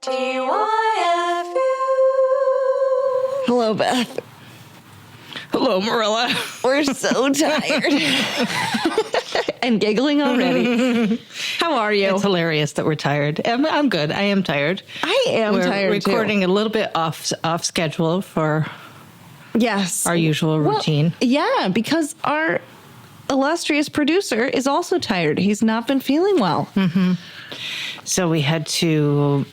TYFU. Hello, Beth. Hello, Marilla. We're so tired. And giggling already. How are you? It's hilarious that we're tired. I'm good. I am tired. I am tired, We're recording too. a little bit off schedule for Yes. our usual routine. Yeah, because our illustrious producer is also tired. He's not been feeling well. Mm-hmm. So we had to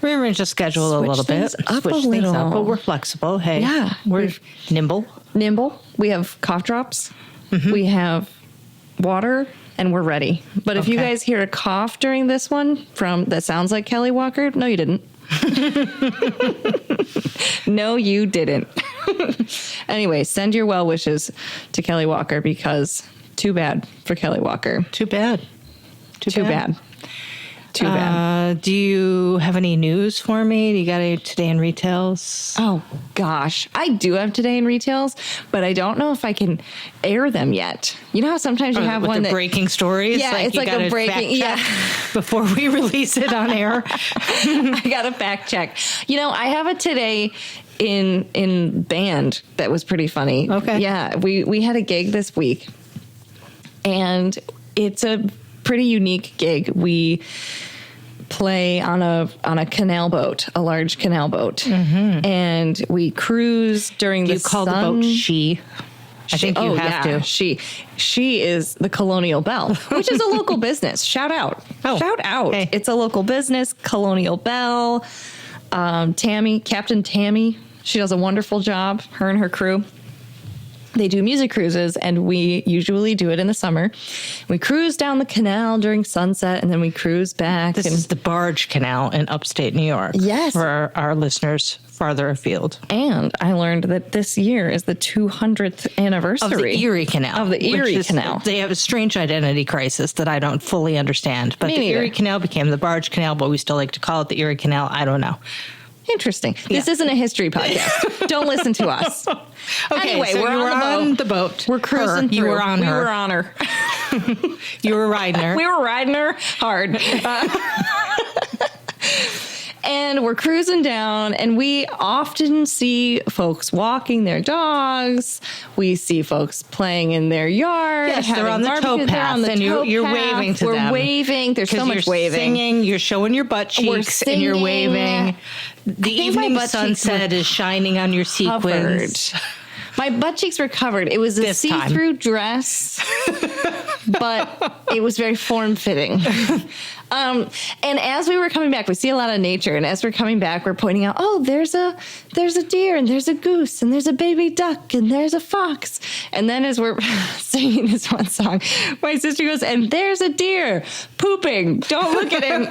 rearrange the schedule a little bit. Switch things up. But we're flexible. Hey, Yeah. we're nimble. We have cough drops. Mm-hmm. We have water, and we're ready. But if you guys hear a cough during this one that sounds like Kelly Walker, no, you didn't. No, you didn't. Anyway, send your well wishes to Kelly Walker because too bad for Kelly Walker. Too bad. Too bad. Do you have any news for me? Do you got any Today in Retails? Oh, gosh. I do have Today in Retails, but I don't know if I can air them yet. You know how sometimes you have with one the breaking stories? Yeah, it's like a breaking... Yeah. Before we release it on air. I got to fact check. You know, I have a Today in band that was pretty funny. Okay. Yeah, we had a gig this week, and it's a pretty unique gig. We play on a canal boat, a large canal boat, and we cruise during the sun. You call the boat She. I think you have to. She is the Colonial Belle, which is a local business. Shout out. Oh, Shout out. hey. It's a local business, Colonial Belle. Captain Tammy, she does a wonderful job, her and her crew. They do music cruises, and we usually do it in the summer. We cruise down the canal during sunset, and then we cruise back. This is the Barge Canal in upstate New York. Yes. For our listeners farther afield. And I learned that this year is the 200th anniversary. Of the Erie Canal. Of the Erie Canal. They have a strange identity crisis that I don't fully understand. But Me the neither. Erie Canal became the Barge Canal, but we still like to call it the Erie Canal. I don't know. Interesting. This isn't a history podcast. Don't listen to us. Okay, Anyway, so we're you were on the boat. We're cruising through. You were on we her. were on her. You were riding her. We were riding her hard. And we're cruising down, and we often see folks walking their dogs. We see folks playing in their yard. Yes, they're on the barbecue. towpath, They're on the and you're towpath. waving to we're them. We're waving. There's so much you're waving. Singing, you're showing your butt cheeks, and you're singing. waving. The think my evening butt cheeks sunset is shining on your sequins. Covered. My butt cheeks were covered. It was a This time. see-through dress, but it was very form-fitting. And as we were coming back, we see a lot of nature. And as we're coming back, we're pointing out, oh, there's a deer, and there's a goose, and there's a baby duck, and there's a fox. And then as we're singing this one song, my sister goes, and there's a deer pooping. Don't look at him.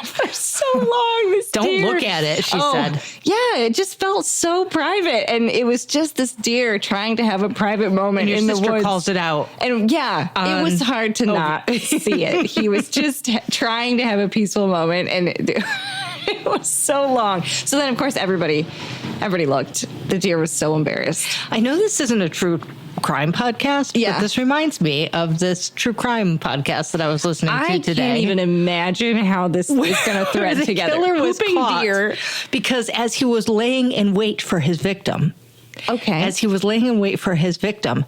For so long, this Don't deer. look at it, she said. Yeah, it just felt so private. And it was just this deer trying to have a private moment And your in the sister woods. calls it out. And yeah, it was hard to not see it. He was just trying to have a peaceful moment, and it was so long. So then, of course, everybody looked. The deer was so embarrassed. I know this isn't a true crime podcast, but this reminds me of this true crime podcast that I was listening to today. I can't even imagine how this is going to thread the together. Killer was Pooping caught deer. because as he was laying in wait for his victim,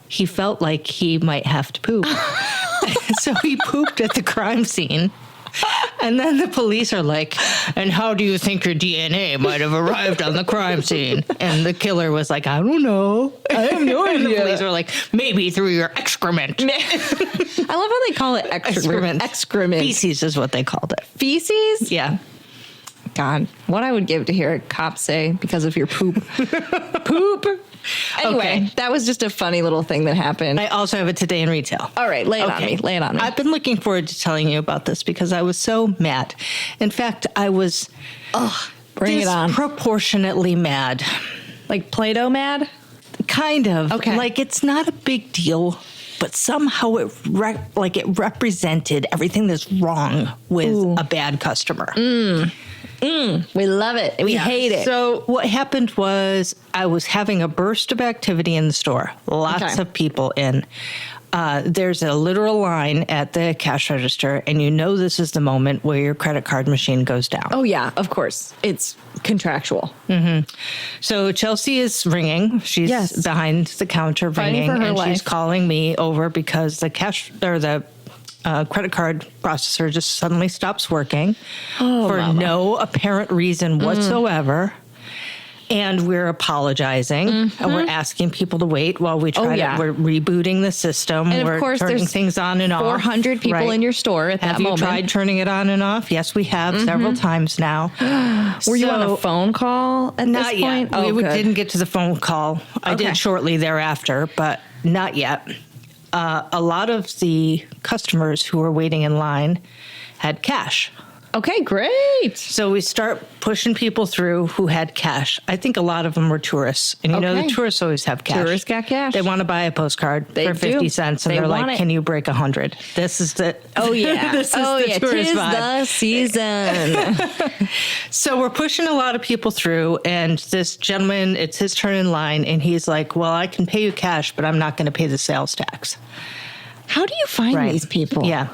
he felt like he might have to poop. So he pooped at the crime scene. And then the police are like, and how do you think your DNA might have arrived on the crime scene? And the killer was like, I don't know. I have no idea. And the police are like, maybe through your excrement. I love how they call it excrement. Excrement. Feces is what they called it. Feces? Yeah. God, what I would give to hear a cop say because of your poop. Poop. Anyway, that was just a funny little thing that happened. I also have it today in retail. All right, lay it on me. Lay it on me. I've been looking forward to telling you about this because I was so mad. In fact, I was bring it on. Disproportionately mad. Like Play-Doh mad? Kind of. Okay. Like it's not a big deal, but somehow it represented everything that's wrong with a bad customer. We love it. We hate it. So what happened was I was having a burst of activity in the store. Lots of people in. there's a literal line at the cash register, and you know this is the moment where your credit card machine goes down. Oh, yeah, of course. It's contractual. So Chelsea is ringing. She's Yes. behind the counter Fighting ringing, for her and she's life. calling me over because the credit card processor just suddenly stops working for Mama. no apparent reason whatsoever. And we're apologizing, and we're asking people to wait while we try yeah. we're rebooting the system. And we're of course, turning there's things on and off. 400 people Right. in your store at that Have you moment. tried turning it on and off? Yes, we have several times now. Were you on So- a phone call at Not this yet. point? Oh, We good. didn't get to the phone call. I Okay. did shortly thereafter, but not yet. A lot of the customers who were waiting in line had cash. Okay, great. So we start pushing people through who had cash. I think a lot of them were tourists. And you know, Okay. the tourists always have cash. Tourists got cash. They want to buy a postcard They for 50 do. cents. And They they're want like, it. can you break 100? This is the Oh, yeah. this is oh, the yeah. tourist Tis vibe. the season. So we're pushing a lot of people through, and this gentleman, it's his turn in line, and he's like, well, I can pay you cash, but I'm not going to pay the sales tax. How do you find Right. these people? Yeah.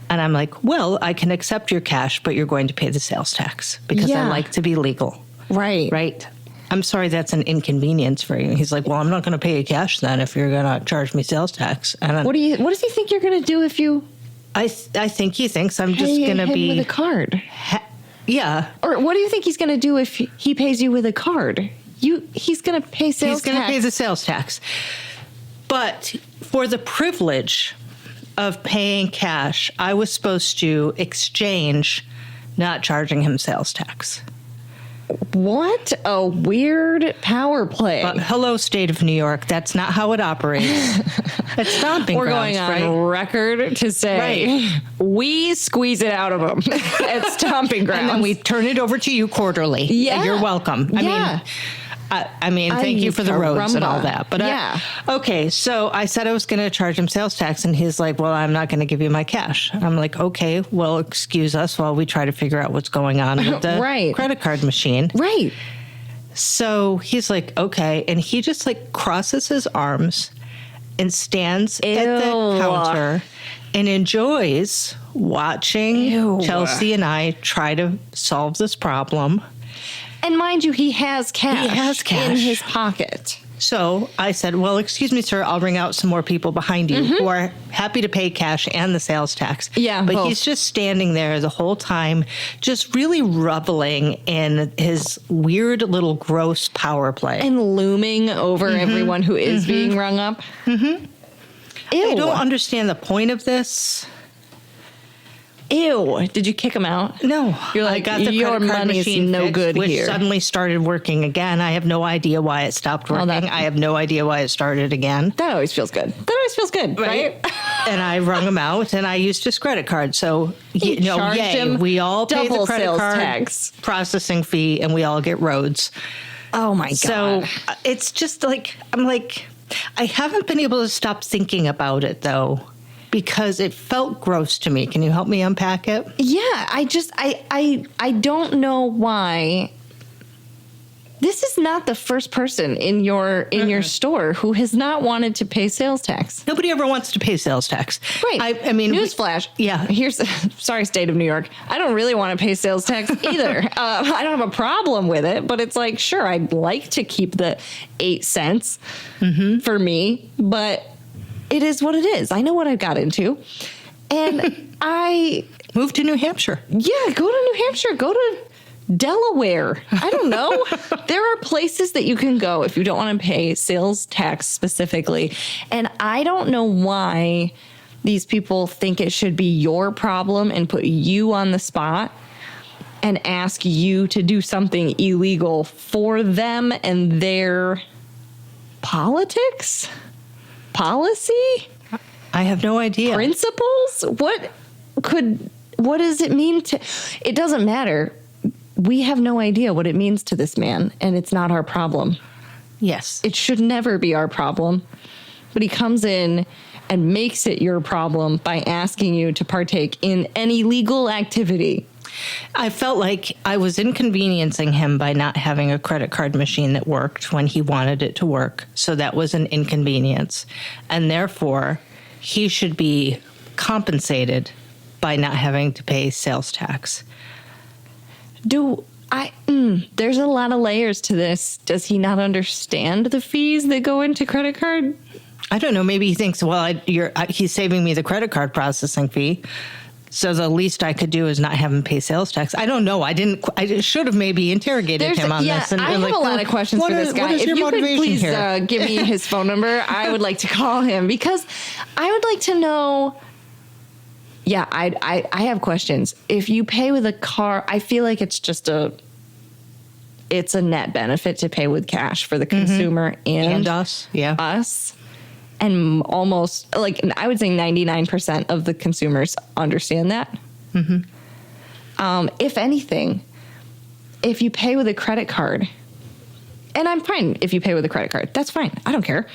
And I'm like, well, I can accept your cash, but you're going to pay the sales tax because I Yeah. like to be legal. Right. Right. I'm sorry that's an inconvenience for you. He's like, well, I'm not going to pay you cash then if you're going to charge me sales tax. And What does he think you're going to do if you I think he thinks I'm just pay going to him be. with a card? Yeah. Or what do you think he's going to do if he pays you with a card? He's going to pay sales He's going to tax. pay the sales tax. But for the privilege of paying cash, I was supposed to exchange not charging him sales tax. What a weird power play. But hello, state of New York. That's not how it operates. It's stomping We're grounds, going on right? record to say we squeeze it out of them at stomping grounds. And then we turn it over to you quarterly. Yeah. You're welcome. Yeah. I mean, thank you for the roads and all caramba. that. But Yeah. okay, so I said I was going to charge him sales tax, and he's like, well, I'm not going to give you my cash. I'm like, okay, well, excuse us while we try to figure out what's going on with the Right. credit card machine. Right. So he's like, okay. And he just like crosses his arms and stands at the Ew. counter and enjoys watching Ew. Chelsea and I try to solve this problem. And mind you, he has cash. He has cash. in his pocket. So I said, well, excuse me, sir, I'll ring out some more people behind you who are happy to pay cash and the sales tax. Yeah, But both. he's just standing there the whole time, just really reveling in his weird little gross power play. And looming over everyone who is being rung up. Mm-hmm. Ew. I don't understand the point of this. Ew. Did you kick him out? No, You're like, I got the your credit card money's machine no fixed, good which here. suddenly started working again. I have no idea why it stopped working. that- I have no idea why it started again. That always feels good. That always feels good, right? And I rung him out, and I used his credit card. So, you know, charged yay, him we all pay the double credit sales card tax. processing fee, and we all get roads. Oh my God. So it's just like, I'm like, I haven't been able to stop thinking about it, though, because it felt gross to me. Can you help me unpack it? Yeah, I don't know why. This is not the first person in your store who has not wanted to pay sales tax. Nobody ever wants to pay sales tax. Right. I mean, newsflash. yeah. Here's sorry, state of New York. I don't really want to pay sales tax either. I don't have a problem with it, but it's like, sure, I'd like to keep the 8 cents for me, but it is what it is. I know what I got into, and I Move to New Hampshire. go to New Hampshire, go to Delaware. I don't know. There are places that you can go if you don't want to pay sales tax specifically. And I don't know why these people think it should be your problem and put you on the spot and ask you to do something illegal for them and their politics, policy, I have no idea. principles. What does it mean to? It doesn't matter. We have no idea what it means to this man, and it's not our problem. Yes. It should never be our problem. But he comes in and makes it your problem by asking you to partake in any legal activity. I felt like I was inconveniencing him by not having a credit card machine that worked when he wanted it to work. So that was an inconvenience. And therefore, he should be compensated by not having to pay sales tax. There's a lot of layers to this. Does he not understand the fees that go into credit card? I don't know. Maybe he thinks, well, he's saving me the credit card processing fee. So the least I could do is not have him pay sales tax. I don't know. I should have maybe interrogated him on this. I have a lot of questions for this guy. What is if your you could motivation please here? give me his phone number, I would like to call him because I would like to know. Yeah, I have questions. If you pay with a car, I feel like it's a net benefit to pay with cash for the consumer and us. Yeah. Us. And almost, like, I would say 99% of the consumers understand that. If anything, if you pay with a credit card, and I'm fine if you pay with a credit card. That's fine. I don't care.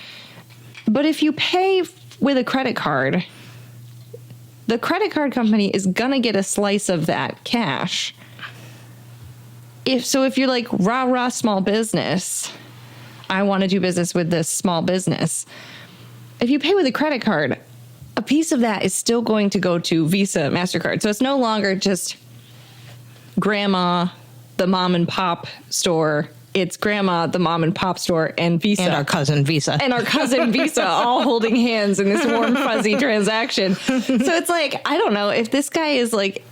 But if you pay with a credit card, the credit card company is going to get a slice of that cash. If you're like, rah, small business, I want to do business with this small business. If you pay with a credit card, a piece of that is still going to go to Visa, MasterCard. So it's no longer just grandma, the mom and pop store. It's grandma, the mom and pop store, and Visa. And our cousin Visa. All holding hands in this warm, fuzzy transaction. So it's like, I don't know if this guy is like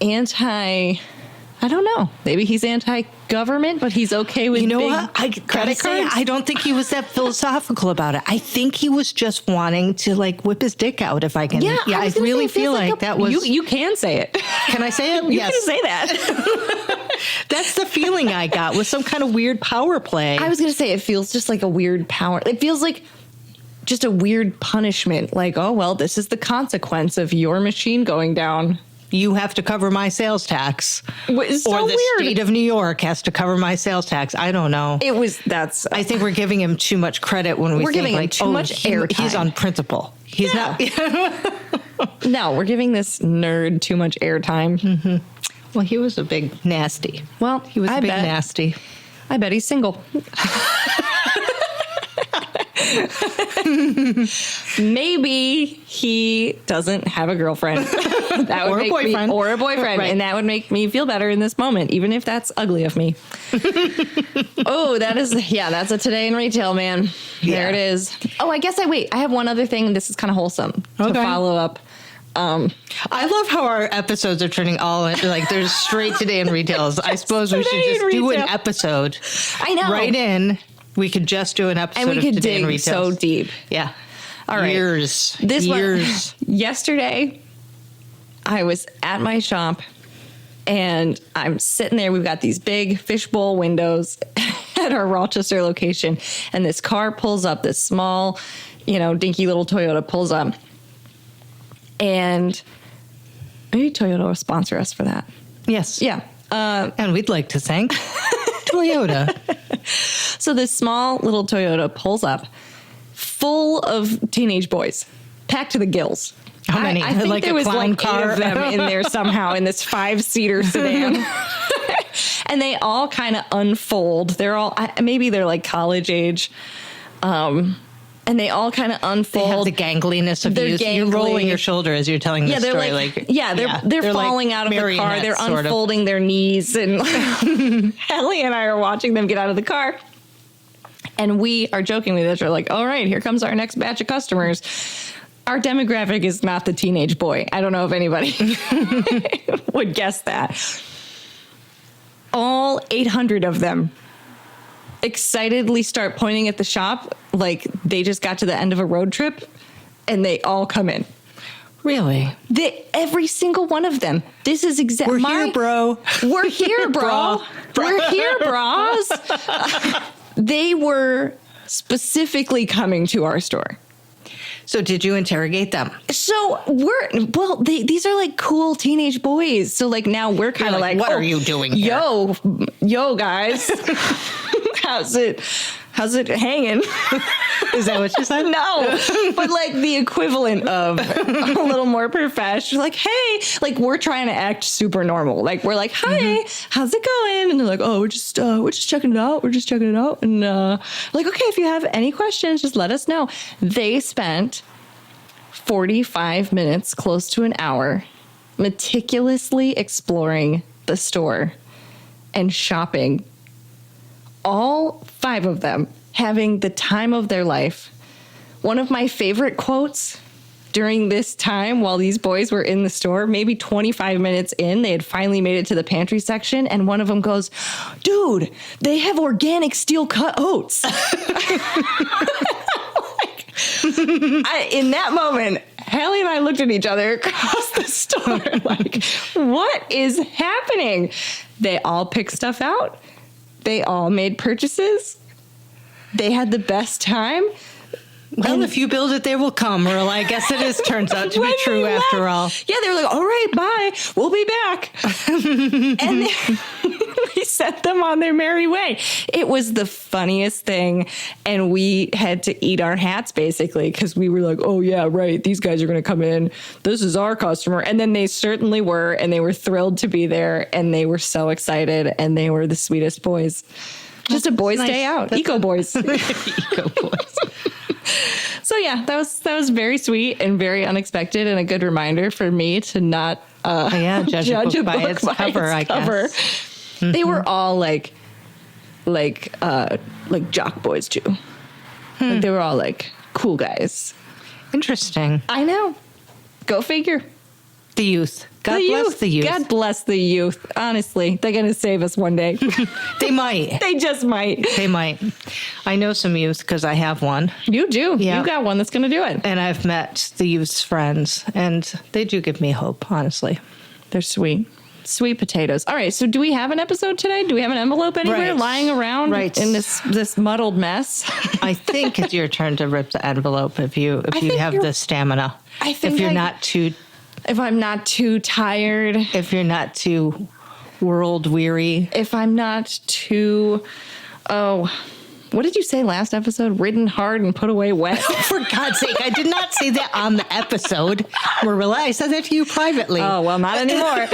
I don't know. Maybe he's anti-government, but he's okay with credit cards. I don't think he was that philosophical about it. I think he was just wanting to like whip his dick out. If I can, I really feel like that was. You can say it. Can I say it? You Yes. can say that. That's the feeling I got with some kind of weird power play. I was going to say it feels just like a weird power. It feels like just a weird punishment. Like, oh well, this is the consequence of your machine going down. You have to cover my sales tax. It's so or the weird. state of New York has to cover my sales tax. I don't know. I think we're giving him too much credit when we're giving him like, too much airtime. He's on principle. He's not. No, we're giving this nerd too much airtime. Well, he was a big nasty. Well, he was a big nasty. I bet he's single. Maybe he doesn't have a girlfriend. That would or a boyfriend. Or a boyfriend. Right. And that would make me feel better in this moment, even if that's ugly of me. That's a Today in Retail, man. Yeah. There it is. Oh, I guess I have one other thing. This is kind of wholesome to follow up. I love how our episodes are turning all into like there's straight Today in Retails. I suppose we should just do an episode. I know. Right in. We could just do an episode and we could of Today in dig Retails. so deep. Yeah. All right. Years. Yesterday, I was at my shop and I'm sitting there. We've got these big fishbowl windows at our Rochester location. And this car pulls up, this small, dinky little Toyota pulls up. And maybe Toyota will sponsor us for that. Yes. Yeah. And we'd like to thank Toyota. So this small little Toyota pulls up full of teenage boys, packed to the gills. How many? I think like there a was clown like car 8 of them in there somehow in this 5-seater sedan. And they all kind of unfold. They're all, maybe they're like college age. And they all kind of unfold. They have the gangliness of youth. You're rolling your shoulder as you're telling this story. They're falling out of the car. They're unfolding their knees. And Ellie and I are watching them get out of the car. And we are joking with each other, like, all right, here comes our next batch of customers. Our demographic is not the teenage boy. I don't know if anybody would guess that. All 800 of them excitedly start pointing at the shop like they just got to the end of a road trip, and they all come in. Really? Every single one of them. This is exactly. We're here, bro. We're here, bro. We're here, bros. They were specifically coming to our store. So did you interrogate them? So these are like cool teenage boys. So like now we're kind of like, what are you doing here? Yo, guys. How's it hanging? Is that what you said? No, but like the equivalent of a little more professional. Like, hey, like we're trying to act super normal. Like we're like, hi, how's it going? And they're like, oh, we're just checking it out. We're just checking it out. And like, okay, if you have any questions, just let us know. They spent 45 minutes, close to an hour, meticulously exploring the store and shopping. All 5 of them having the time of their life. One of my favorite quotes during this time while these boys were in the store, maybe 25 minutes in, they had finally made it to the pantry section, and one of them goes, "Dude, they have organic steel cut oats." In that moment, Hallie and I looked at each other across the store like, what is happening? They all picked stuff out. They all made purchases. They had the best time. Well, if you build it, they will come. Or I guess it is turns out to be true after all. Yeah, they were like, all right, bye. We'll be back. And we sent them on their merry way. It was the funniest thing. And we had to eat our hats, basically, because we were like, oh, yeah, right. These guys are going to come in. This is our customer. And then they certainly were. And they were thrilled to be there. And they were so excited. And they were the sweetest boys. Just a boys' day out. Eco boys. Eco boys. So yeah, that was very sweet and very unexpected, and a good reminder for me to not judge a book by its cover. I guess Mm-hmm. They were all like jock boys too. Like they were all like cool guys. Interesting. I know. Go figure. The youth. God bless the youth. God bless the youth. Honestly, they're going to save us one day. They might. They just might. They might. I know some youth because I have one. You do. Yeah. You got one that's going to do it. And I've met the youth's friends, and they do give me hope, honestly. They're sweet. Sweet potatoes. All right. So do we have an episode today? Do we have an envelope anywhere lying around in this muddled mess? I think it's your turn to rip the envelope if you have the stamina. I think if you're not too... If I'm not too tired. If you're not too world weary. If I'm not too, what did you say last episode? Ridden hard and put away wet. For God's sake, I did not say that on the episode. Marilla, I said that to you privately. Oh, well, not anymore.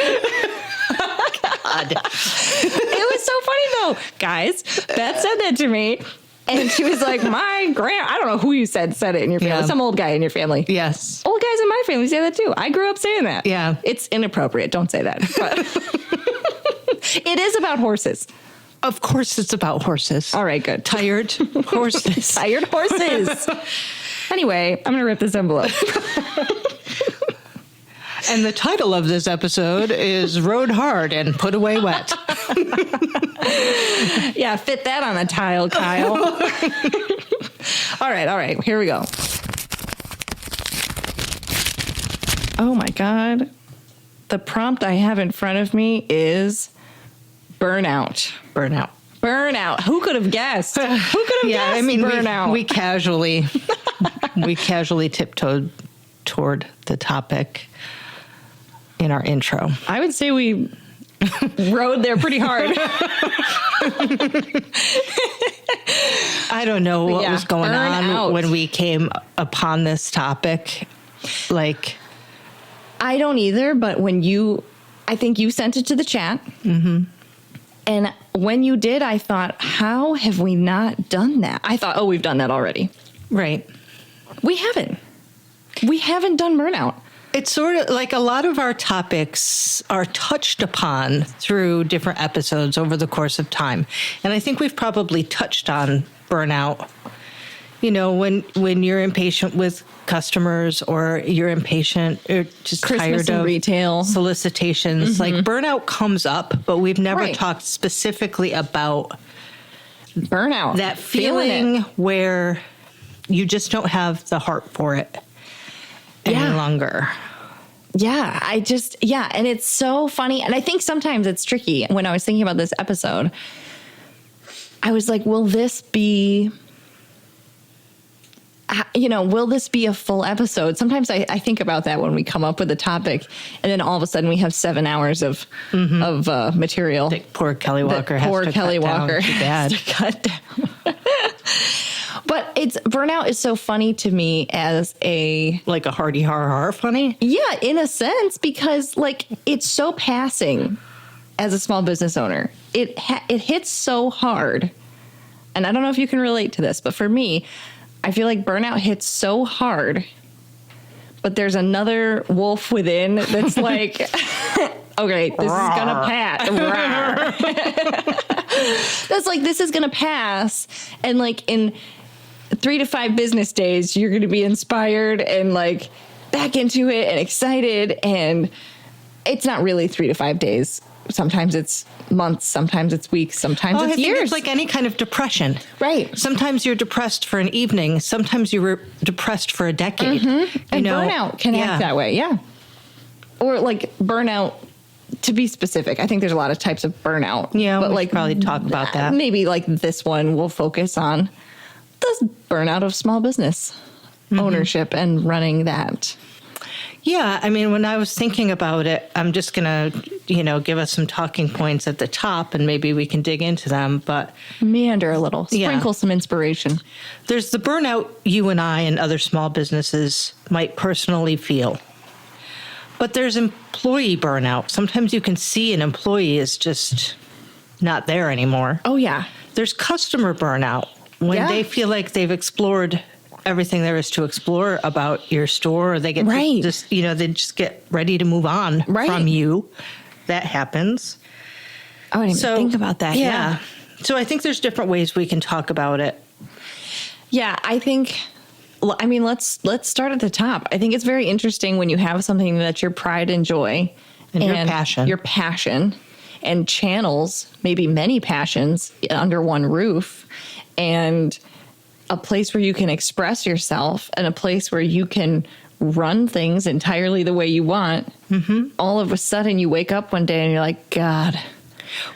God. It was so funny, though. Guys, Beth said that to me. And she was like, I don't know who you said it in your family. Yeah. Some old guy in your family. Yes. Old guys in my family say that too. I grew up saying that. Yeah. It's inappropriate. Don't say that. But it is about horses. Of course it's about horses. All right, good. Tired horses. Tired horses. Anyway, I'm going to rip this envelope. And the title of this episode is Rode Hard and Put Away Wet. Yeah, fit that on a tile, Kyle. All right. Here we go. Oh, my God. The prompt I have in front of me is burnout. Burnout. Who could have guessed? Who could have guessed? I mean, burnout? We casually tiptoed toward the topic in our intro. I would say we rode there pretty hard. I don't know what was going on when we came upon this topic. I don't either, but I think you sent it to the chat. Mm-hmm. And when you did, I thought, how have we not done that? I thought, we've done that already. Right. We haven't. We haven't done burnout. It's sort of like a lot of our topics are touched upon through different episodes over the course of time. And I think we've probably touched on burnout. You know, when you're impatient with customers or you're impatient or just Christmas tired of retail solicitations, like burnout comes up, but we've never talked specifically about burnout. That feeling where you just don't have the heart for it any longer. Yeah, and it's so funny. And I think sometimes it's tricky. When I was thinking about this episode, I was like, will this be a full episode? Sometimes I think about that when we come up with a topic, and then all of a sudden we have 7 hours of material. Poor Kelly Walker has to cut down. But burnout is so funny to me as a hardy har funny. Yeah, in a sense, because it's so passing as a small business owner. It hits so hard, and I don't know if you can relate to this, but for me, I feel like burnout hits so hard, but there's another wolf within that's like, okay, this is gonna pass. That's like, this is gonna pass, and like in 3 to 5 business days, you're gonna be inspired and like back into it and excited. And it's not really 3 to 5 days. Sometimes it's months, sometimes it's weeks, sometimes it's years. It's like any kind of depression. Right. Sometimes you're depressed for an evening. Sometimes you were depressed for a decade. Mm-hmm. And burnout can act that way. Yeah. Or like burnout, to be specific. I think there's a lot of types of burnout. Yeah. But we like should probably talk about that. Maybe like this one will focus on the burnout of small business ownership and running that. Yeah, I mean, when I was thinking about it, I'm just going to, give us some talking points at the top, and maybe we can dig into them. But meander a little, sprinkle some inspiration. There's the burnout you and I and other small businesses might personally feel. But there's employee burnout. Sometimes you can see an employee is just not there anymore. Oh, yeah. There's customer burnout when they feel like they've explored everything there is to explore about your store, or they get they just get ready to move on from you. That happens. Oh, I didn't even think about that. Yeah. So I think there's different ways we can talk about it. Yeah, I think, let's start at the top. I think it's very interesting when you have something that's your pride and joy and your passion and channels, maybe many passions under one roof, and a place where you can express yourself and a place where you can run things entirely the way you want. Mm-hmm. All of a sudden you wake up one day and you're like, God,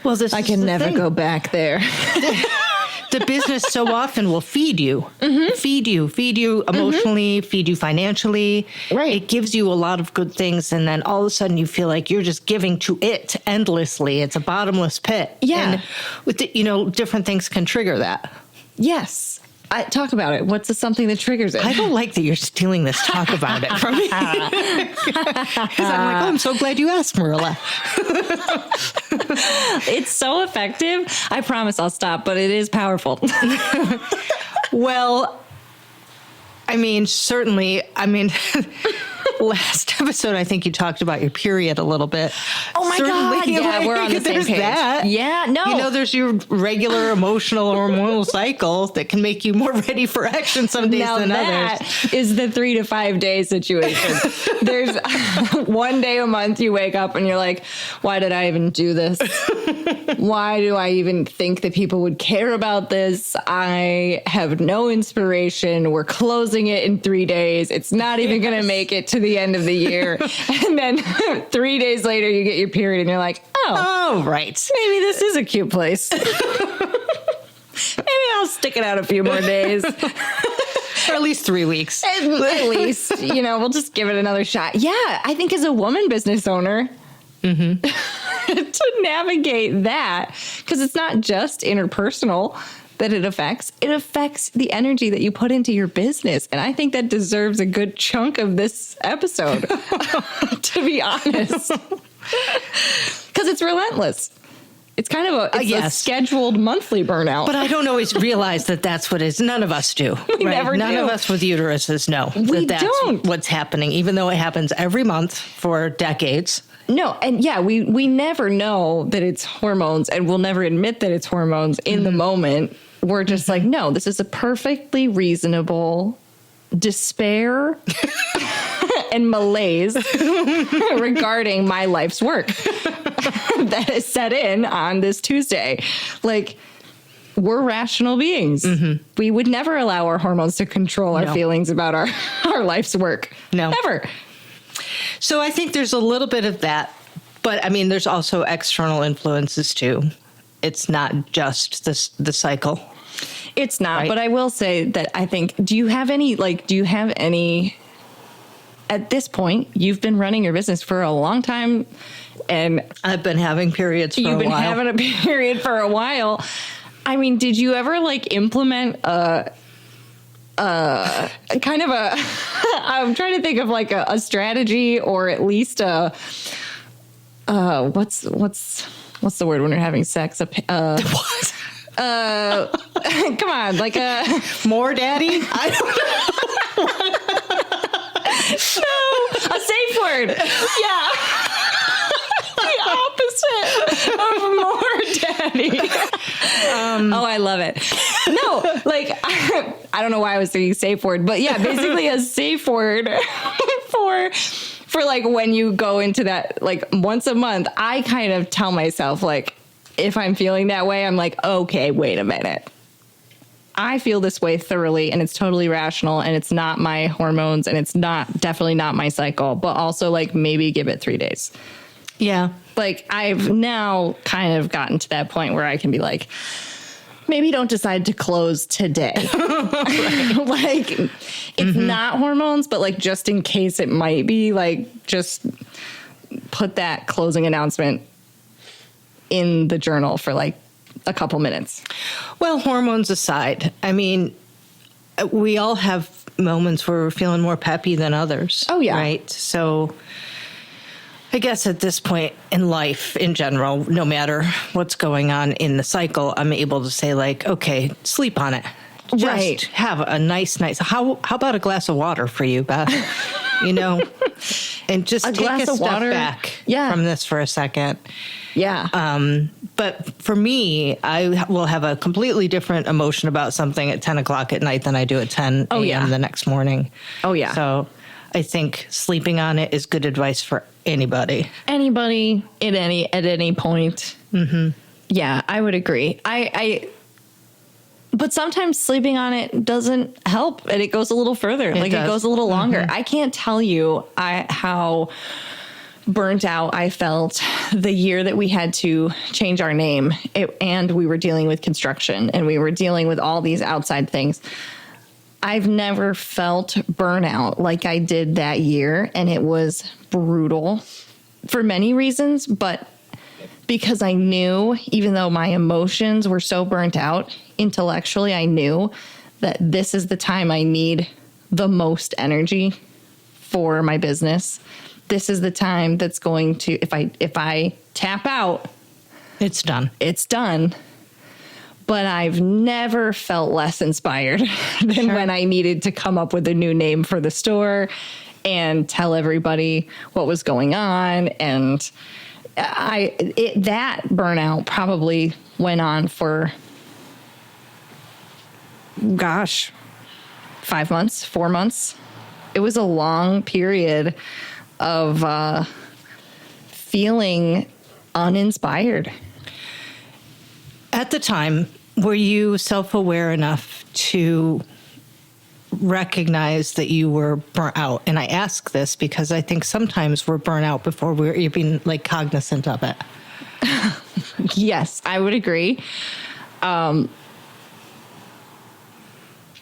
I can never go back there. The business so often will feed you emotionally, feed you financially. Right. It gives you a lot of good things. And then all of a sudden you feel like you're just giving to it endlessly. It's a bottomless pit. Yeah. And with different things can trigger that. Yes. Talk about it. What's something that triggers it? I don't like that you're stealing this talk about it from me. Because I'm like, I'm so glad you asked, Marilla. It's so effective. I promise I'll stop, but it is powerful. Well, certainly, last episode, I think you talked about your period a little bit. Oh my God. Yeah, we're on the same page. That. Yeah, no. There's your regular emotional hormonal cycle that can make you more ready for action some days than others. That is the 3 to 5 day situation. There's one day a month you wake up and you're like, why did I even do this? Why do I even think that people would care about this? I have no inspiration. We're closing it in 3 days. It's not even going to make it to the end of the year. And then 3 days later, you get your period and you're like, oh, right. Maybe this is a cute place. Maybe I'll stick it out a few more days. Or at least 3 weeks. At least, we'll just give it another shot. Yeah, I think as a woman business owner, to navigate that, because it's not just interpersonal that it affects the energy that you put into your business. And I think that deserves a good chunk of this episode, to be honest. Because it's relentless. It's kind of a scheduled monthly burnout. But I don't always realize that that's what it is. None of us do. None of us with uteruses know that's what's happening, even though it happens every month for decades. No, and we never know that it's hormones, and we'll never admit that it's hormones in the moment. We're just like, no, this is a perfectly reasonable despair and malaise regarding my life's work that is set in on this Tuesday. Like, we're rational beings. Mm-hmm. We would never allow our hormones to control our feelings about our life's work. No. Never. So I think there's a little bit of that. But, there's also external influences, too. It's not just the cycle. It's not. Right? But I will say that I think, do you have any, at this point, you've been running your business for a long time, and I've been having periods for a while. You've been having a period for a while. Did you ever implement I'm trying to think of a strategy, or at least what's the word when you're having sex? What? Come on, more daddy? I don't know. A safe word. Yeah. The opposite of more daddy. Oh, I love it. No, like, I don't know why I was thinking safe word, but yeah, basically a safe word for like when you go into that, like once a month, I kind of tell myself, like, if I'm feeling that way, I'm like, okay, wait a minute. I feel this way thoroughly, and it's totally rational, and it's not my hormones, and it's definitely not my cycle, but also like maybe give it 3 days. Yeah. Like, I've now kind of gotten to that point where I can be like, maybe don't decide to close today. Like, it's not hormones, but like, just in case it might be, like, just put that closing announcement in the journal for like a couple minutes. Well, hormones aside, I mean, we all have moments where we're feeling more peppy than others. Oh, yeah. Right? So I guess at this point in life in general, no matter what's going on in the cycle, I'm able to say, like, okay, sleep on it. Just Right. have a nice. How about a glass of water for you, Beth? You know, and just take glass a of step water? back Yeah. from this for a second. Yeah. But for me, I will have a completely different emotion about something at 10 o'clock at night than I do at 10 a.m. yeah. the next morning. Oh, yeah. So I think sleeping on it is good advice for anybody. Anybody at any point. Mm-hmm. Yeah, I would agree. But sometimes sleeping on it doesn't help, and it goes a little further. It goes a little longer. I can't tell you how burnt out I felt the year that we had to change our name, and we were dealing with construction, and we were dealing with all these outside things. I've never felt burnout like I did that year, and it was brutal for many reasons, but because I knew, even though my emotions were so burnt out, intellectually, I knew that this is the time I need the most energy for my business. This is the time that's going to, if I tap out, It's done. it's done. But I've never felt less inspired than when I needed to come up with a new name for the store and tell everybody what was going on. And that burnout probably went on for, 5 months, 4 months. It was a long period of feeling uninspired. At the time, were you self-aware enough to recognize that you were burnt out? And I ask this because I think sometimes we're burnt out before we're even like cognizant of it. Yes, I would agree. I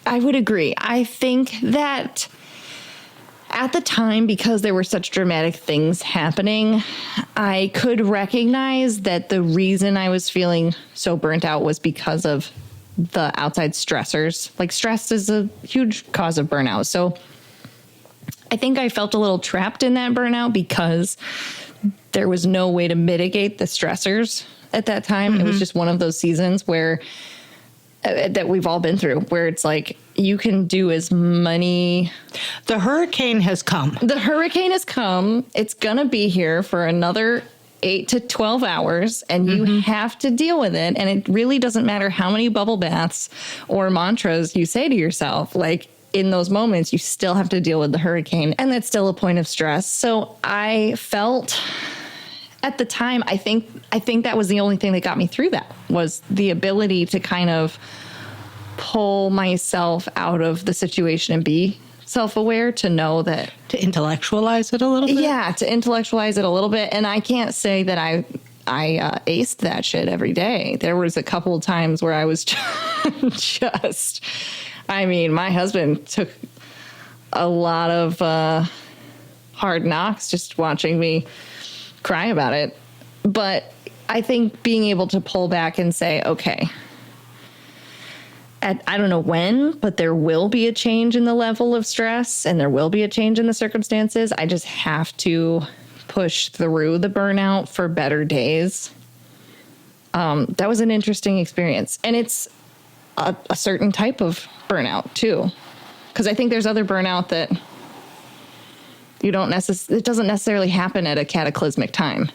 would agree. I think that at the time, because there were such dramatic things happening, I could recognize that the reason I was feeling so burnt out was because of the outside stressors. Like, stress is a huge cause of burnout. So I think I felt a little trapped in that burnout because there was no way to mitigate the stressors at that time. Mm-hmm. It was just one of those seasons where that we've all been through, where it's like you can do as many. The hurricane has come. The hurricane has come. It's going to be here for another 8 to 12 hours, and you have to deal with it. And it really doesn't matter how many bubble baths or mantras you say to yourself. Like, in those moments, you still have to deal with the hurricane, and that's still a point of stress. So I felt at the time, I think that was the only thing that got me through that, was the ability to kind of pull myself out of the situation and be self-aware, to know that, to intellectualize it a little bit. Yeah, to intellectualize it a little bit. And I can't say that I aced that shit every day. There was a couple of times where I was just, I mean, my husband took a lot of hard knocks just watching me cry about it. But I think being able to pull back and say, okay, I don't know when, but there will be a change in the level of stress, and there will be a change in the circumstances. I just have to push through the burnout for better days. That was an interesting experience. And it's a certain type of burnout too. Because I think there's other burnout that it doesn't necessarily happen at a cataclysmic time.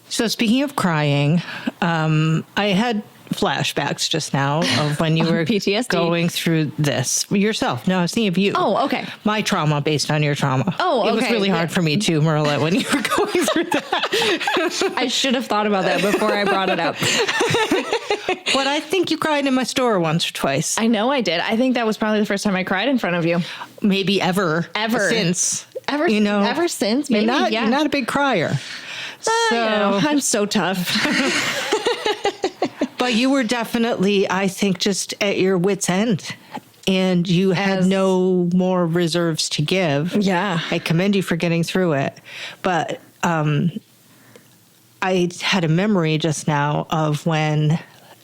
So speaking of crying, I had flashbacks just now of when you were PTSD. going through this yourself. No, I was thinking of you. Oh, okay. My trauma based on your trauma. Oh, It was okay. really hard Yeah. for me too, Marilla, when you were going through that. I should have thought about that before I brought it up. But I think you cried in my store once or twice. I know I did. I think that was probably the first time I cried in front of you. Maybe ever. Ever. Since. Ever, You know, ever since, maybe. You're not a big crier. I'm so tough. But you were definitely, I think, just at your wit's end. And you had no more reserves to give. Yeah. I commend you for getting through it. But I had a memory just now of when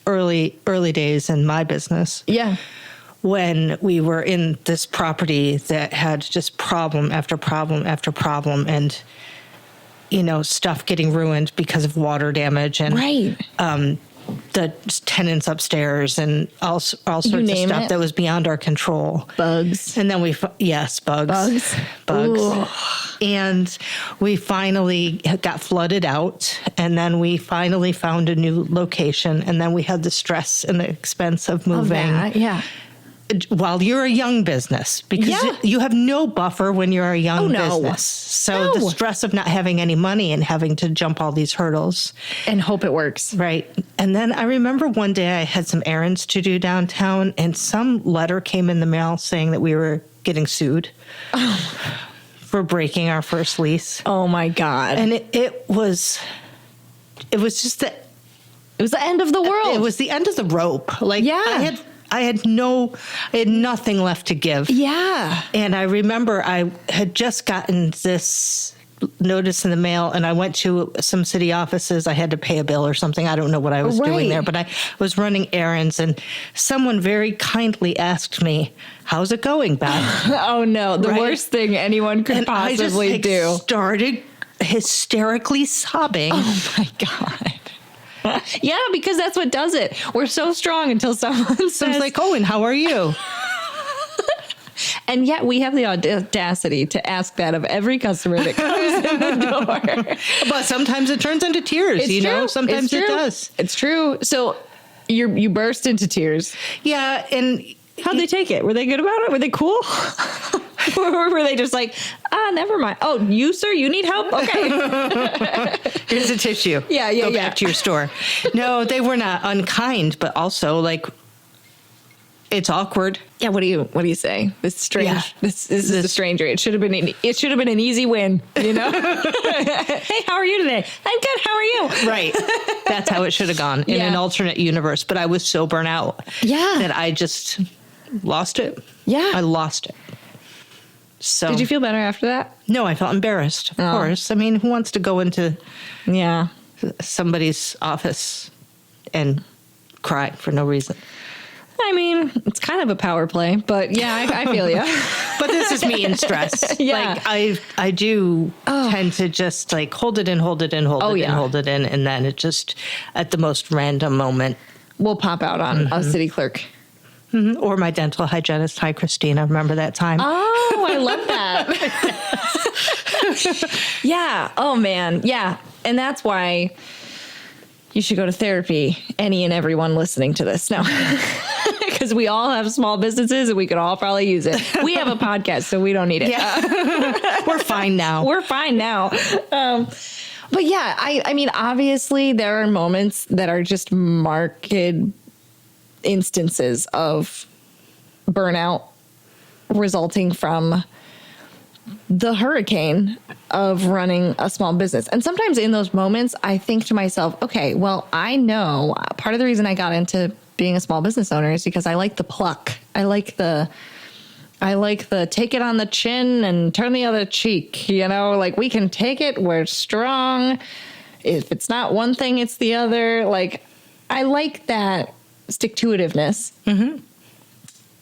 early days in my business. Yeah. When we were in this property that had just problem after problem after problem, and stuff getting ruined because of water damage, and Right. The tenants upstairs, and all sorts of name stuff it. that was beyond our control. Bugs. And then bugs. Ooh. And we finally got flooded out, and then we finally found a new location, and then we had the stress and the expense of moving. Yeah. While you're a young business, because Yeah. you have no buffer when you're a young no. business. So the No. stress of not having any money and having to jump all these hurdles. And hope it works. Right. And then I remember one day I had some errands to do downtown, and some letter came in the mail saying that we were getting sued for breaking our first lease. Oh my God. And it was just that it was the end of the world. it was the end of the rope. Like, Yeah. I had nothing left to give. Yeah. And I remember I had just gotten this notice in the mail, and I went to some city offices. I had to pay a bill or something. I don't know what I was doing Right. there, but I was running errands, and someone very kindly asked me, "How's it going, Beth?" Oh no. The Right? worst thing anyone could And I just possibly do. started hysterically sobbing. Oh my God. Yeah, because that's what does it. We're so strong until someone I says, was like, "Oh, and how are you?" and yet we have the audacity to ask that of every customer that comes in the door. But sometimes it turns into tears, It's true. Sometimes It's true. it does. It's true. So you burst into tears. Yeah, and How'd they take it? Were they good about it? Were they cool? Or were they just like, never mind. Oh, you, sir, you need help? Okay. here's a tissue. Yeah, Go back to your store. No, they were not unkind, but also like it's awkward. Yeah. What do you say? This is strange. Yeah. This is a stranger. It should have been an easy win. Hey, how are you today? I'm good. How are you? Right. That's how it should have gone in Yeah. an alternate universe. But I was so burnt out that I just lost it. Yeah. I lost it. So Did you feel better after that? No, I felt embarrassed. Of course. I mean, who wants to go into Yeah. somebody's office and cry for no reason? I mean, it's kind of a power play, but yeah, I feel you. But this is me in stress. Yeah. Like I do tend to just like hold it in, hold it in, hold it in. And then it just at the most random moment. We'll pop out on a city clerk. Mm-hmm. Or my dental hygienist. Hi, Christina. Remember that time? Oh, I love that. Yeah. Oh, man. Yeah. And that's why you should go to therapy, any and everyone listening to this. No. Because we all have small businesses and we could all probably use it. We have a podcast, so we don't need it. Yeah. We're fine now. We're fine now. But yeah, I mean, obviously there are moments that are just marked instances of burnout resulting from the hurricane of running a small business. And sometimes in those moments, I think to myself, okay, well, I know part of the reason I got into being a small business owner is because I like the pluck. I like the take it on the chin and turn the other cheek, like we can take it. We're strong. If it's not one thing, it's the other. Like, I like that stick-to-itiveness. Mm-hmm.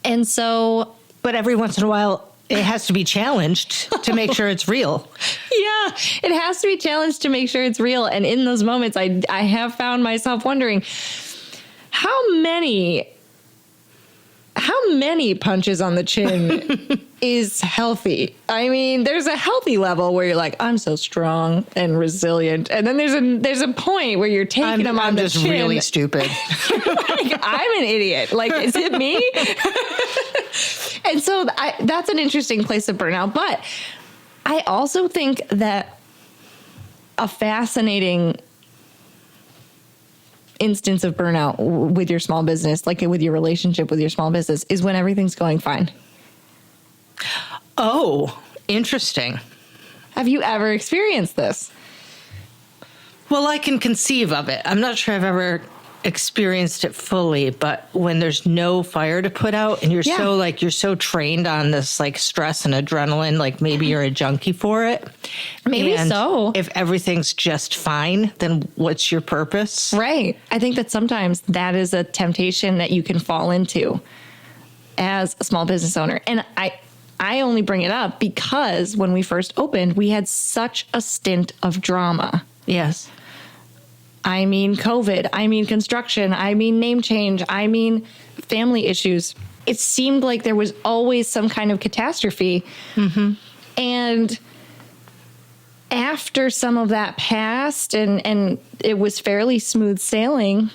And so, but every once in a while, it has to be challenged to make sure it's real. Yeah, it has to be challenged to make sure it's real. And in those moments, I have found myself wondering how many how many punches on the chin is healthy? I mean, there's a healthy level where you're like, I'm so strong and resilient. And then there's a point where you're taking them on the chin. I'm just really stupid. Like, I'm an idiot. Like, is it me? And so that's an interesting place of burnout. But I also think that a fascinating instance of burnout with your small business, like with your relationship with your small business, is when everything's going fine. Oh, interesting. Have you ever experienced this? Well, I can conceive of it. I'm not sure I've ever experienced it fully, but when there's no fire to put out and you're so trained on this like stress and adrenaline, like maybe you're a junkie for it. Maybe and so. If everything's just fine, then what's your purpose? Right. I think that sometimes that is a temptation that you can fall into as a small business owner. And I only bring it up because when we first opened, we had such a stint of drama. Yes. I mean, COVID, I mean, construction, I mean, name change, I mean, family issues. It seemed like there was always some kind of catastrophe. Mm-hmm. And after some of that passed and it was fairly smooth sailing,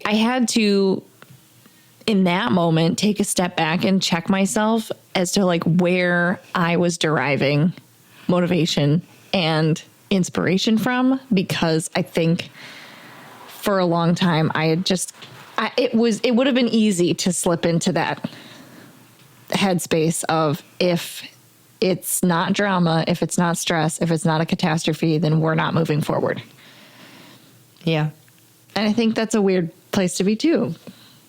I had to, in that moment, take a step back and check myself as to like where I was deriving motivation and inspiration from, because I think for a long time it would have been easy to slip into that headspace of, if it's not drama, if it's not stress, if it's not a catastrophe, then we're not moving forward. Yeah. And I think that's a weird place to be too,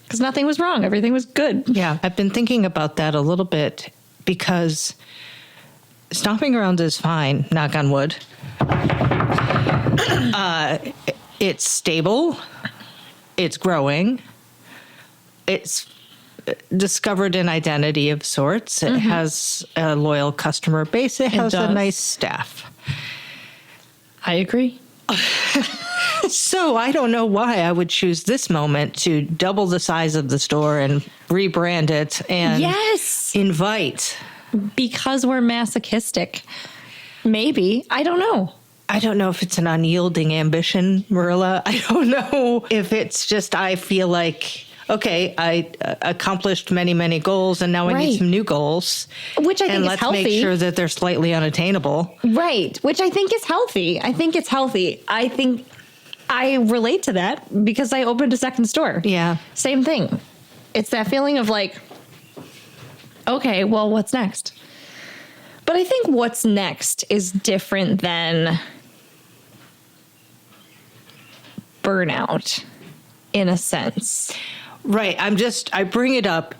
because nothing was wrong. Everything was good. Yeah. I've been thinking about that a little bit because stomping around is fine, knock on wood. It's stable. It's growing. It's discovered an identity of sorts. It has a loyal customer base. It has a nice staff. I agree. So I don't know why I would choose this moment to double the size of the store and rebrand it and invite. Because we're masochistic. Maybe. I don't know. I don't know if it's an unyielding ambition, Marilla. I don't know if it's just I feel like, okay, I accomplished many, many goals, and now I need some new goals. Which I think is healthy. And let's make sure that they're slightly unattainable. Right. Which I think is healthy. I think it's healthy. I think I relate to that because I opened a second store. Yeah. Same thing. It's that feeling of like, okay, well, what's next? But I think what's next is different than burnout in a sense. Right. I bring it up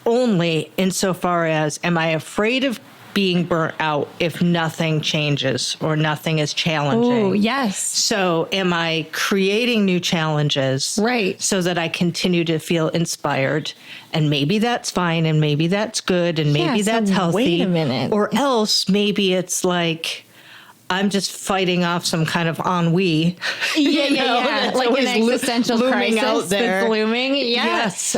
only insofar as, am I afraid of being burnt out if nothing changes or nothing is challenging? Oh, yes. So am I creating new challenges? Right. So that I continue to feel inspired? And maybe that's fine, and maybe that's good, and maybe that's healthy. Wait a minute. Or else maybe it's like, I'm just fighting off some kind of ennui. Yeah. Like an existential crisis out there. that's looming. Yes.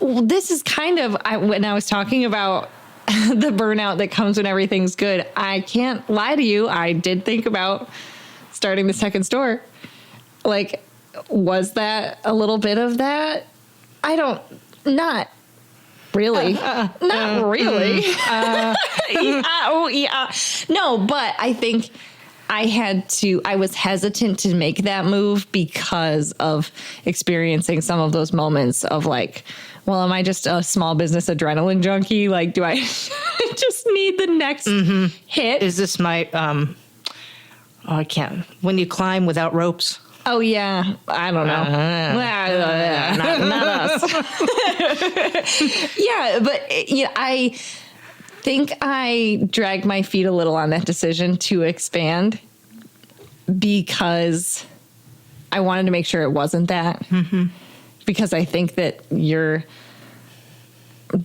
This is kind of, when I was talking about the burnout that comes when everything's good, I can't lie to you. I did think about starting the second store. Like, was that a little bit of that? Not really. Not really. No, but I think I was hesitant to make that move because of experiencing some of those moments of like, well, am I just a small business adrenaline junkie? Like, do I just need the next hit? Is this my, I can't. When you climb without ropes. Oh, yeah. I don't know. Not us. Yeah, but I think I dragged my feet a little on that decision to expand because I wanted to make sure it wasn't that. Mm-hmm. Because I think that you're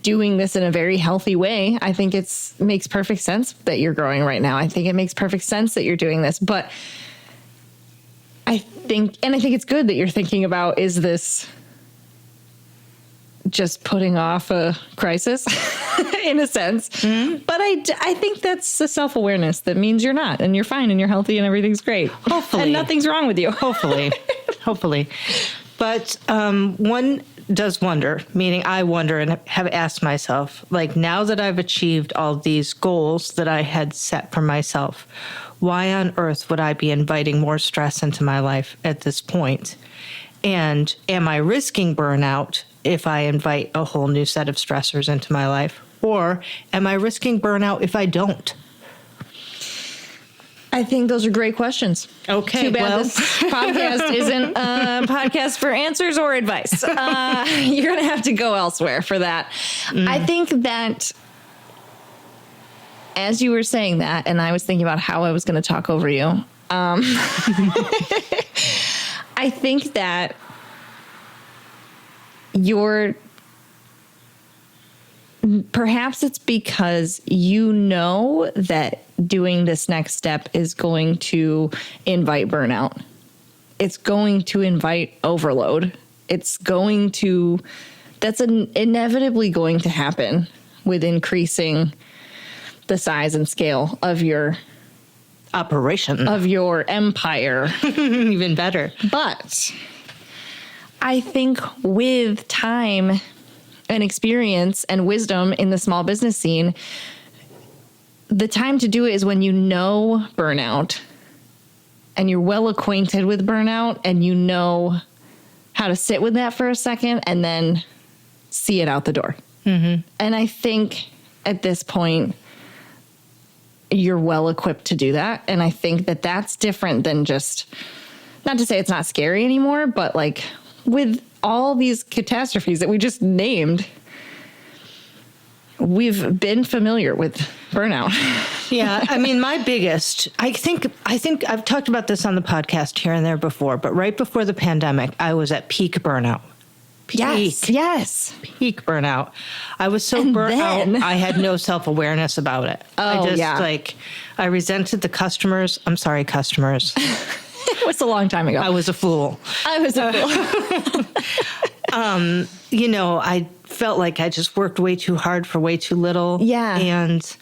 doing this in a very healthy way. I think makes perfect sense that you're growing right now. I think it makes perfect sense that you're doing this. But I think it's good that you're thinking about, is this just putting off a crisis in a sense. But I think that's a self-awareness that means you're not, and you're fine, and you're healthy, and everything's great. Hopefully. And nothing's wrong with you. Hopefully. But one does wonder, meaning I wonder and have asked myself, like, now that I've achieved all these goals that I had set for myself, why on earth would I be inviting more stress into my life at this point? And am I risking burnout if I invite a whole new set of stressors into my life? Or am I risking burnout if I don't? I think those are great questions. Okay. Too bad this podcast isn't a podcast for answers or advice. You're going to have to go elsewhere for that. I think that as you were saying that, and I was thinking about how I was going to talk over you, I think that perhaps it's because you know that doing this next step is going to invite burnout. It's going to invite overload. That's inevitably going to happen with increasing the size and scale of your operation, of your empire. Even better. But I think with time and experience and wisdom in the small business scene, the time to do it is when you know burnout and you're well acquainted with burnout and you know how to sit with that for a second and then see it out the door. Mm-hmm. And I think at this point, you're well equipped to do that. And I think that that's different than just, not to say it's not scary anymore, but like with all these catastrophes that we just named, we've been familiar with burnout. Yeah. I mean, my biggest, I think I've talked about this on the podcast here and there before, but right before the pandemic, I was at peak burnout. Yes. Peak burnout. I was so burnt out, I had no self-awareness about it. I resented the customers. I'm sorry, customers. It was a long time ago. I was a fool. I felt like I just worked way too hard for way too little. Yeah. And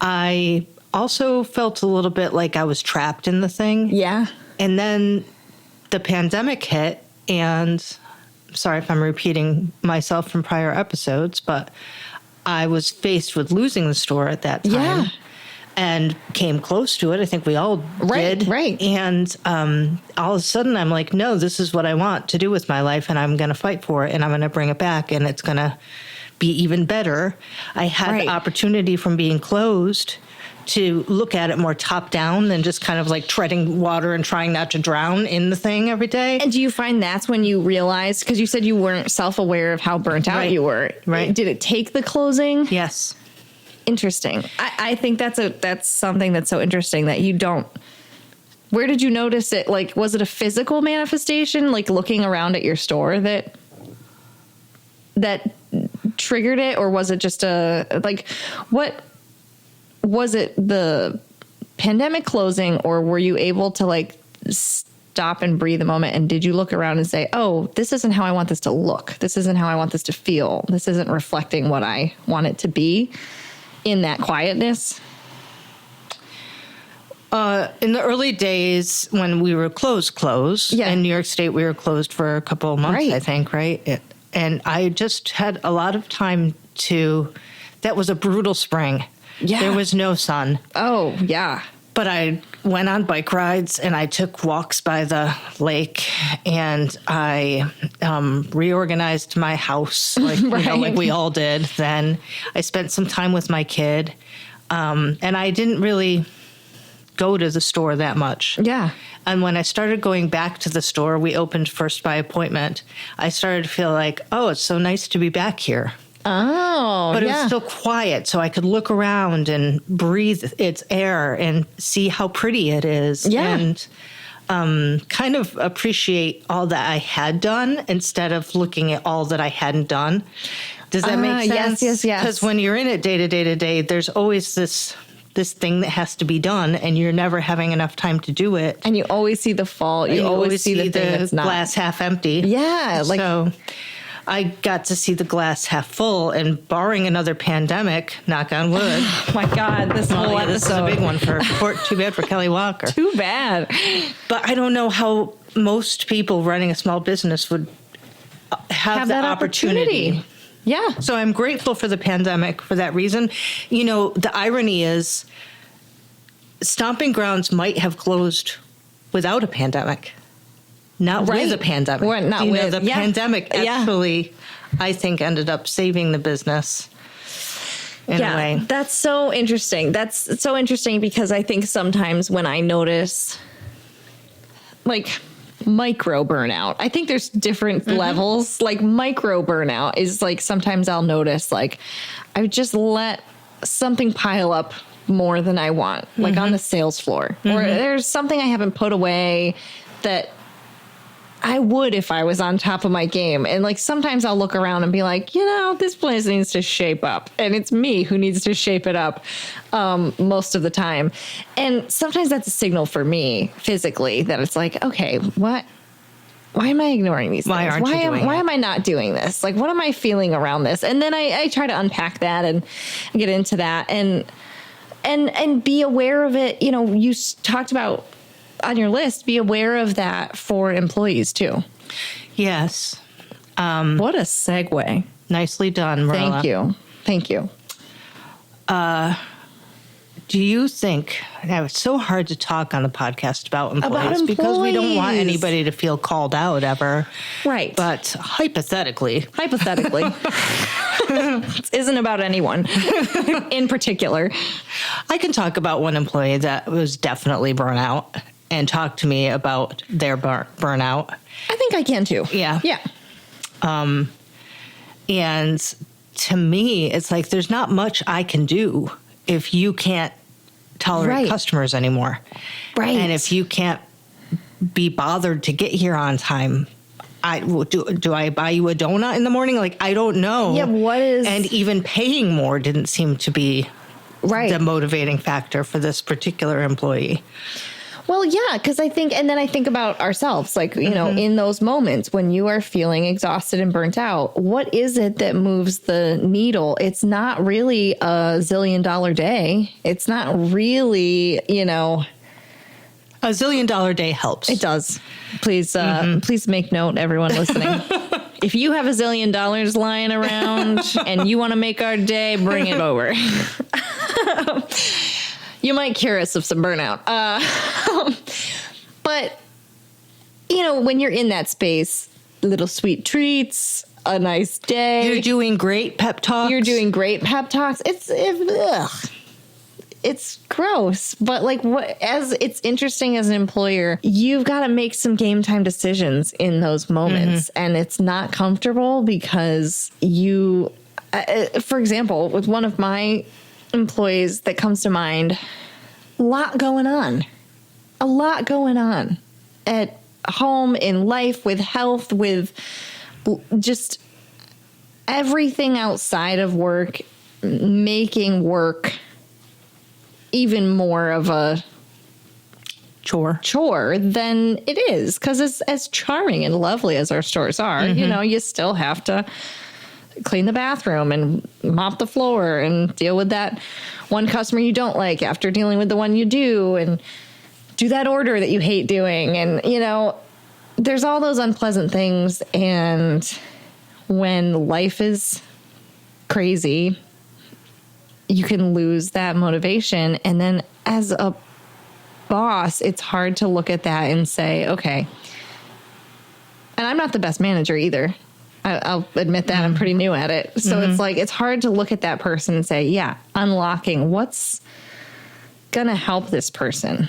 I also felt a little bit like I was trapped in the thing. Yeah. And then the pandemic hit, and sorry if I'm repeating myself from prior episodes, but I was faced with losing the store at that time. Yeah. And came close to it. I think we all did. Right. And all of a sudden, I'm like, no, this is what I want to do with my life, and I'm going to fight for it, and I'm going to bring it back, and it's going to be even better. I had the opportunity from being closed to look at it more top down than just kind of like treading water and trying not to drown in the thing every day. And do you find that's when you realized, because you said you weren't self-aware of how burnt out you were. Right. Did it take the closing? Yes. Interesting. I think that's something that's so interesting that you don't. Where did you notice it? Like, was it a physical manifestation, like looking around at your store that triggered it, or was it just what was it? The pandemic closing, or were you able to like stop and breathe a moment? And did you look around and say, "Oh, this isn't how I want this to look. This isn't how I want this to feel. This isn't reflecting what I want it to be"? In that quietness? In the early days when we were closed, in New York State, we were closed for a couple of months, I think, right? And I just had a lot of time that was a brutal spring. Yeah. There was no sun. Oh, yeah. But I went on bike rides and I took walks by the lake, and I reorganized my house like we all did. Then I spent some time with my kid, and I didn't really go to the store that much. Yeah. And when I started going back to the store, we opened first by appointment. I started to feel like, oh, it's so nice to be back here. Oh, but it was still quiet, so I could look around and breathe its air and see how pretty it is. Yeah. And kind of appreciate all that I had done instead of looking at all that I hadn't done. Does that make sense? Yes. Because when you're in it day to day, there's always this thing that has to be done, and you're never having enough time to do it. And you always see the fault. You always see the thing that's not glass half empty. Yeah. So I got to see the glass half full, and barring another pandemic, knock on wood. Oh my God, this whole episode. This is a big one too bad for Kelly Walker. Too bad. But I don't know how most people running a small business would have the opportunity. Yeah. So I'm grateful for the pandemic for that reason. You know, the irony is stomping grounds might have closed without a pandemic, not with a pandemic. The pandemic actually, I think, ended up saving the business in a way. That's so interesting. That's so interesting because I think sometimes when I notice like micro burnout, I think there's different levels. Like micro burnout is like sometimes I'll notice like I just let something pile up more than I want, like on the sales floor, or there's something I haven't put away that I would if I was on top of my game. And like sometimes I'll look around and be like, you know, this place needs to shape up, and it's me who needs to shape it up most of the time. And sometimes that's a signal for me physically that it's like, okay, why am I ignoring these things? Why am I not doing this? Like, what am I feeling around this? And then I try to unpack that and get into that and be aware of it. You know, you talked about on your list, be aware of that for employees too. Yes. What a segue. Nicely done, Marilla. Thank you. Do you think, it's so hard to talk on the podcast about employees because we don't want anybody to feel called out ever. Right. But hypothetically. This isn't about anyone in particular. I can talk about one employee that was definitely burnout and talk to me about their burnout. I think I can too. Yeah. Yeah. And to me, it's like there's not much I can do if you can't tolerate customers anymore. Right. And if you can't be bothered to get here on time, do I buy you a donut in the morning? Like, I don't know. Yeah, and even paying more didn't seem to be the motivating factor for this particular employee. Well, yeah, because I think about ourselves, like, you know, in those moments when you are feeling exhausted and burnt out, what is it that moves the needle? It's not really a $1 zillion day. It's not really, you know. A $1 zillion day helps. It does. Please make note, everyone listening. If you have $1 zillion lying around and you want to make our day, bring it over. You might cure us of some burnout. But, you know, when you're in that space, little sweet treats, a nice day. You're doing great pep talks. It's gross. But like it's interesting as an employer, you've got to make some game time decisions in those moments. And it's not comfortable because you, for example, with one of my employees that comes to mind, a lot going on at home, in life, with health, with just everything outside of work, making work even more of a chore than it is, because it's as charming and lovely as our stores are. You know, you still have to clean the bathroom and mop the floor and deal with that one customer you don't like after dealing with the one you do, and do that order that you hate doing. And, you know, there's all those unpleasant things. And when life is crazy, you can lose that motivation. And then as a boss, it's hard to look at that and say, okay, and I'm not the best manager either. I'll admit that. I'm pretty new at it. So it's like, it's hard to look at that person and say, yeah, unlocking what's going to help this person.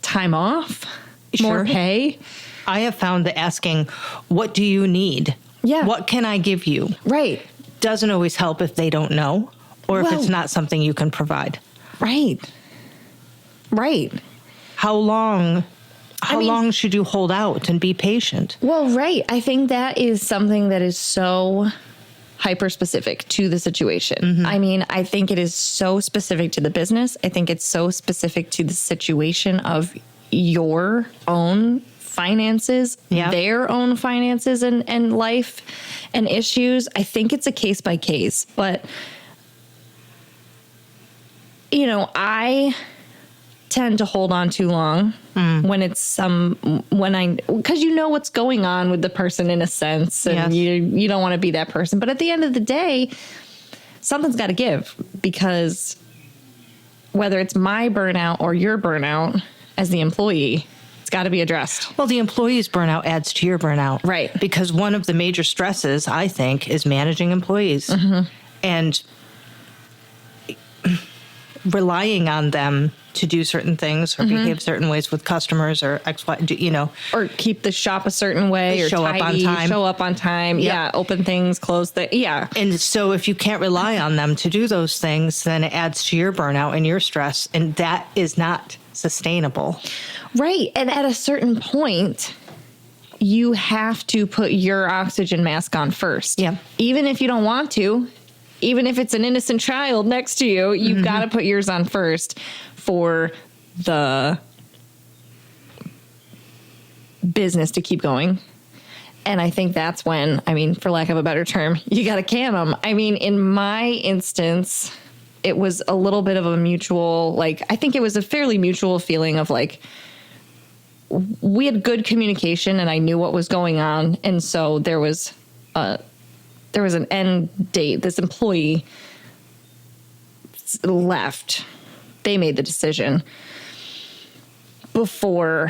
Time off, more pay. I have found that asking, what do you need? Yeah. What can I give you? Right. Doesn't always help if they don't know, or if it's not something you can provide. Right. How long should you hold out and be patient? Well, right. I think that is something that is so hyper specific to the situation. I mean, I think it is so specific to the business. I think it's so specific to the situation of your own finances, their own finances and life and issues. I think it's a case by case, but I tend to hold on too long when it's because you know what's going on with the person in a sense, and you don't want to be that person. But at the end of the day, something's got to give, because whether it's my burnout or your burnout as the employee, it's got to be addressed. Well, the employee's burnout adds to your burnout. Right. Because one of the major stresses, I think, is managing employees and relying on them to do certain things or behave certain ways with customers or or keep the shop a certain way, or show up on time. Yeah. Open things, close the, And so if you can't rely on them to do those things, then it adds to your burnout and your stress. And that is not sustainable. Right. And at a certain point, you have to put your oxygen mask on first. Yeah. Even if you don't want to, even if it's an innocent child next to you, you've got to put yours on first for the business to keep going. And I think that's when, for lack of a better term, you got to can them. In my instance, it was a little bit of a mutual, I think it was a fairly mutual feeling of we had good communication and I knew what was going on. And so there was an end date. This employee left. They made the decision before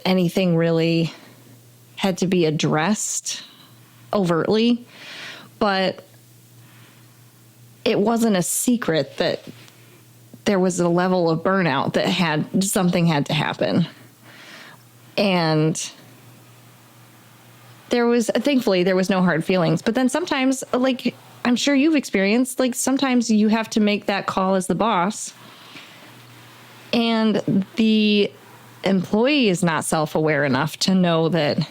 anything really had to be addressed overtly. But it wasn't a secret that there was a level of burnout that something had to happen. And thankfully there was no hard feelings. But then sometimes, I'm sure you've experienced, sometimes you have to make that call as the boss, and the employee is not self-aware enough to know that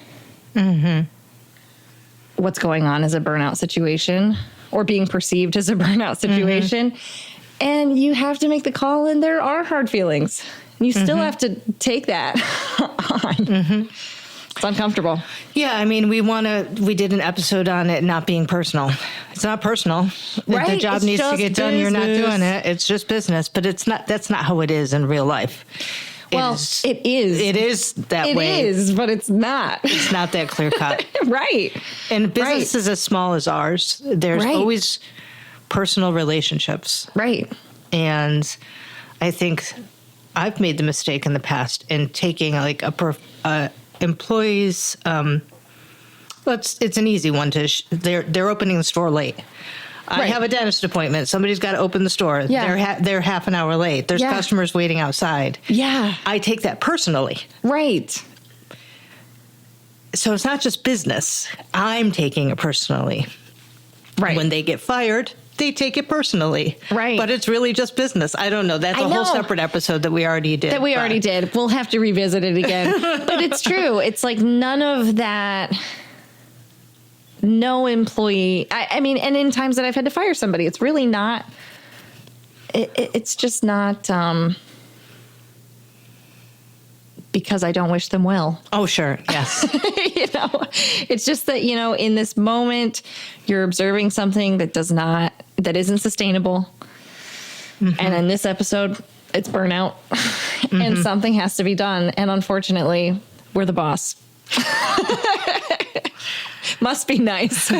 what's going on is a burnout situation or being perceived as a burnout situation. And you have to make the call, and there are hard feelings. You still have to take that on. It's uncomfortable. Yeah, we did an episode on it not being personal. It's not personal. Right. If the job needs to get done, you're not doing it. It's just business. But that's not how it is in real life. Well, it is. It is that way. It is, but it's not. It's not that clear cut. Right. And businesses as small as ours, there's always personal relationships. Right. And I think I've made the mistake in the past in taking employees, it's an easy one they're opening the store late. I have a dentist appointment. Somebody's got to open the store. Yeah. They're half an hour late. There's customers waiting outside. Yeah. I take that personally. Right. So it's not just business. I'm taking it personally. Right. When they get fired, they take it personally. Right. But it's really just business. I don't know. That's a whole separate episode that we already did. Already did. We'll have to revisit it again. But it's true. It's none of that. No employee. And in times that I've had to fire somebody, it's really not. It's just not because I don't wish them well. Oh, sure. Yes. It's just that, in this moment, you're observing something that isn't sustainable. And in this episode, it's burnout and something has to be done. And unfortunately, we're the boss. Must be nice.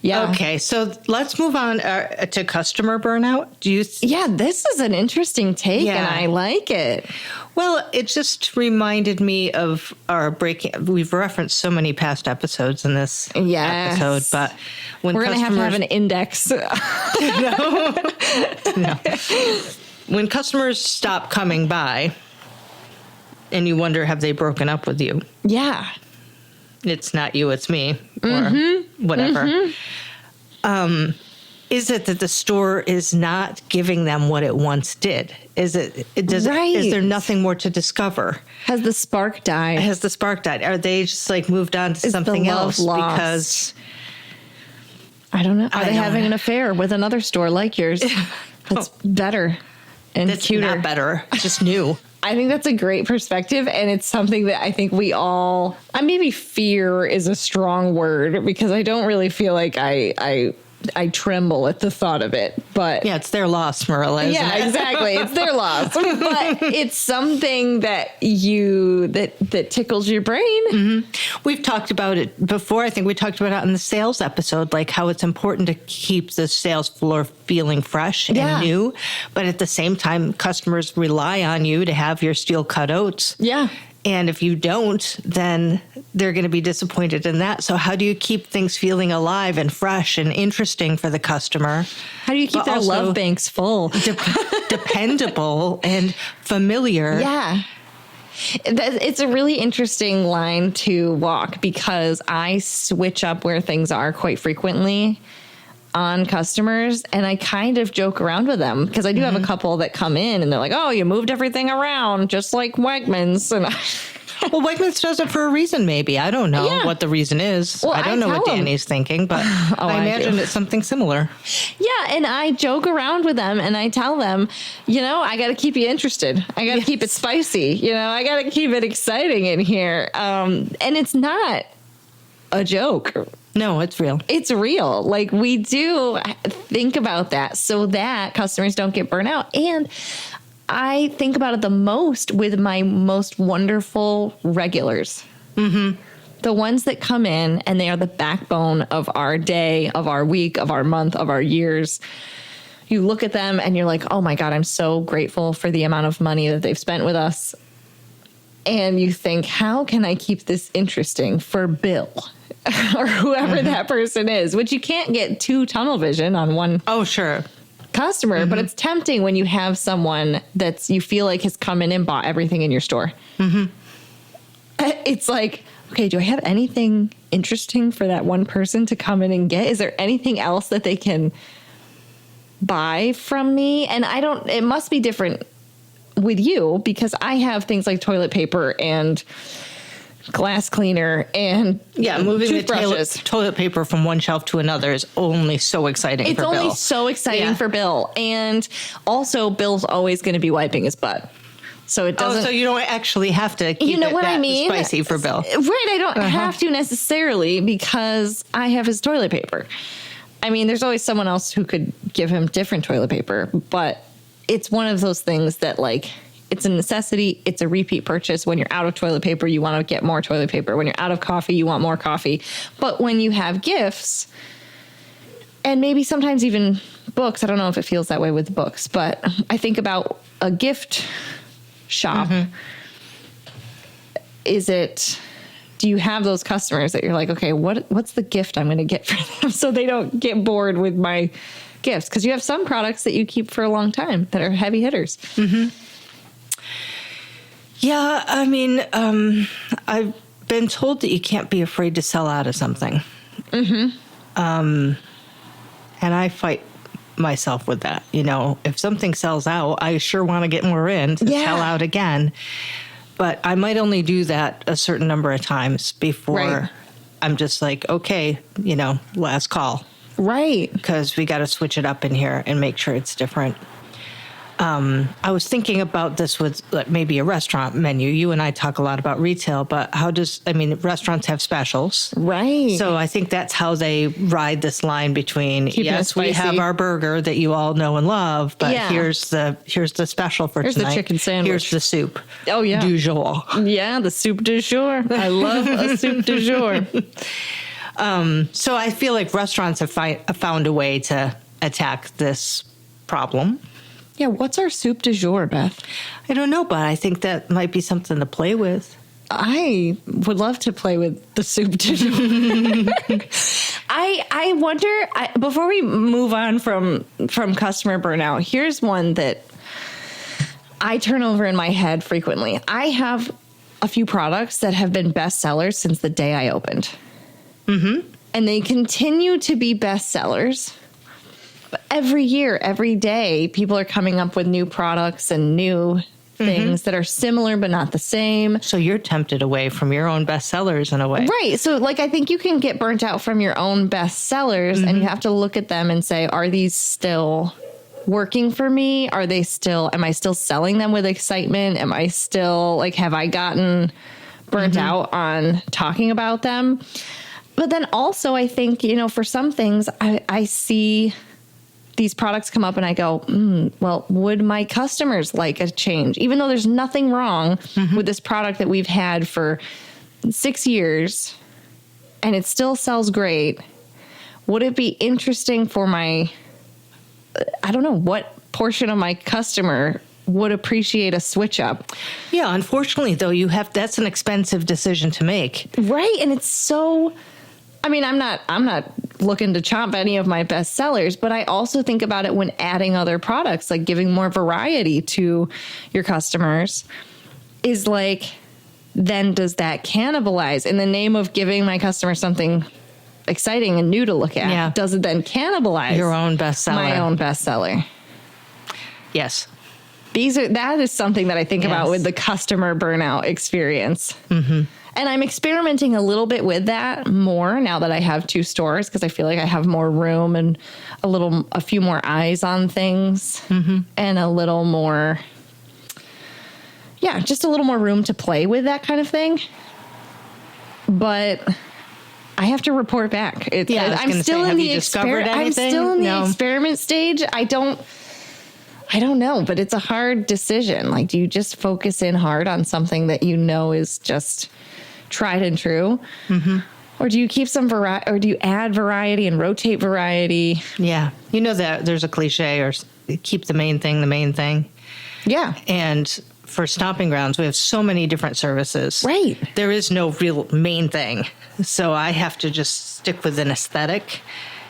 Yeah. Okay. So let's move on to customer burnout. Yeah, this is an interesting take and I like it. Well, it just reminded me of our breaking. We've referenced so many past episodes in this episode, but when we're going to have an index. No. When customers stop coming by and you wonder, have they broken up with you? Yeah. It's not you, it's me, or whatever. Is it that the store is not giving them what it once did? Is there nothing more to discover? Has the spark died? Are they just moved on to something else? Lost? Because I don't know. Are they having an affair with another store like yours? That's better and that's cuter. not better, just new. I think that's a great perspective. And it's something that I think we all, maybe fear is a strong word because I don't really feel like I tremble at the thought of it, but yeah, it's their loss, Marilla. Isn't it? Exactly. It's their loss, but it's something that that tickles your brain. Mm-hmm. We've talked about it before. I think we talked about it in the sales episode, like how it's important to keep the sales floor feeling fresh and new, but at the same time, customers rely on you to have your steel cutouts. Yeah. And if you don't, then they're going to be disappointed in that. So how do you keep things feeling alive and fresh and interesting for the customer? How do you keep their love banks full? Dependable and familiar. Yeah. It's a really interesting line to walk because I switch up where things are quite frequently on customers, and I kind of joke around with them because I do have a couple that come in and they're like, oh, you moved everything around just like Wegmans. And well, Wegmans does it for a reason, maybe. I don't know what the reason is. Well, I don't know what Danny's thinking, but I imagine it's something similar. Yeah, and I joke around with them and I tell them, I got to keep you interested. I got to keep it spicy. I got to keep it exciting in here. And it's not a joke. No, it's real. It's real. Like, we do think about that so that customers don't get burnt out. And I think about it the most with my most wonderful regulars. Mm-hmm. The ones that come in and they are the backbone of our day, of our week, of our month, of our years. You look at them and you're like, oh my God, I'm so grateful for the amount of money that they've spent with us. And you think, how can I keep this interesting for Bill? Or whoever that person is, which you can't get too tunnel vision on one customer, but it's tempting when you have someone that's you feel like has come in and bought everything in your store. Mm-hmm. It's like, okay, do I have anything interesting for that one person to come in and get? Is there anything else that they can buy from me? And it must be different with you because I have things like toilet paper and glass cleaner and moving toothbrushes. the toilet paper from one shelf to another is only so exciting for Bill. It's only so exciting for Bill. And also Bill's always going to be wiping his butt. So it doesn't. So you don't actually have to keep spicy for Bill. Right. I don't have to necessarily because I have his toilet paper. I mean, there's always someone else who could give him different toilet paper, but it's one of those things that it's a necessity. It's a repeat purchase. When you're out of toilet paper, you want to get more toilet paper. When you're out of coffee, you want more coffee. But when you have gifts, and maybe sometimes even books, I don't know if it feels that way with books, but I think about a gift shop. Mm-hmm. Do you have those customers that you're like, okay, what's the gift I'm going to get for them so they don't get bored with my gifts? Because you have some products that you keep for a long time that are heavy hitters. Mm-hmm. Yeah, I mean, I've been told that you can't be afraid to sell out of something. Mm-hmm. And I fight myself with that. If something sells out, I sure want to get more in to sell out again. But I might only do that a certain number of times before I'm just like, okay, last call. Right. Because we got to switch it up in here and make sure it's different. I was thinking about this with maybe a restaurant menu. You and I talk a lot about retail, but restaurants have specials. Right. So I think that's how they ride this line between, yes, we have our burger that you all know and love, but here's the special for tonight. Here's the chicken sandwich. Here's the soup. Oh, yeah. Du jour. Yeah, the soup du jour. I love a soup du jour. So I feel like restaurants have found a way to attack this problem. Yeah, what's our soup du jour, Beth? I don't know, but I think that might be something to play with. I would love to play with the soup du jour. I wonder, before we move on from customer burnout, here's one that I turn over in my head frequently. I have a few products that have been bestsellers since the day I opened. Mm-hmm. And they continue to be bestsellers. Every year, every day, people are coming up with new products and new things that are similar but not the same. So you're tempted away from your own bestsellers in a way. Right. So I think you can get burnt out from your own bestsellers and you have to look at them and say, are these still working for me? Am I still selling them with excitement? Am I still have I gotten burnt out on talking about them? But then also I think, for some things I see these products come up and I go, well, would my customers like a change? Even though there's nothing wrong with this product that we've had for 6 years and it still sells great, would it be interesting for I don't know, what portion of my customer would appreciate a switch up? Yeah, unfortunately, though, that's an expensive decision to make. Right. And it's so, I'm not looking to chomp any of my best sellers, but I also think about it when adding other products, like giving more variety to your customers is then does that cannibalize in the name of giving my customer something exciting and new to look at? Yeah. Does it then cannibalize Your own bestseller? My own bestseller. Yes. That is something that I think about with the customer burnout experience. Mm-hmm. And I'm experimenting a little bit with that more now that I have 2 stores, because I feel like I have more room and a few more eyes on things and a little more, just a little more room to play with that kind of thing. But I have to report back. I'm still in the experiment stage. I don't know, but it's a hard decision. Do you just focus in hard on something that is just tried and true? Mm-hmm. Or do you keep some variety, or do you add variety and rotate variety? Yeah. That there's a cliche, or keep the main thing. Yeah. And for Stomping Grounds, we have so many different services. Right. There is no real main thing. So I have to just stick with an aesthetic.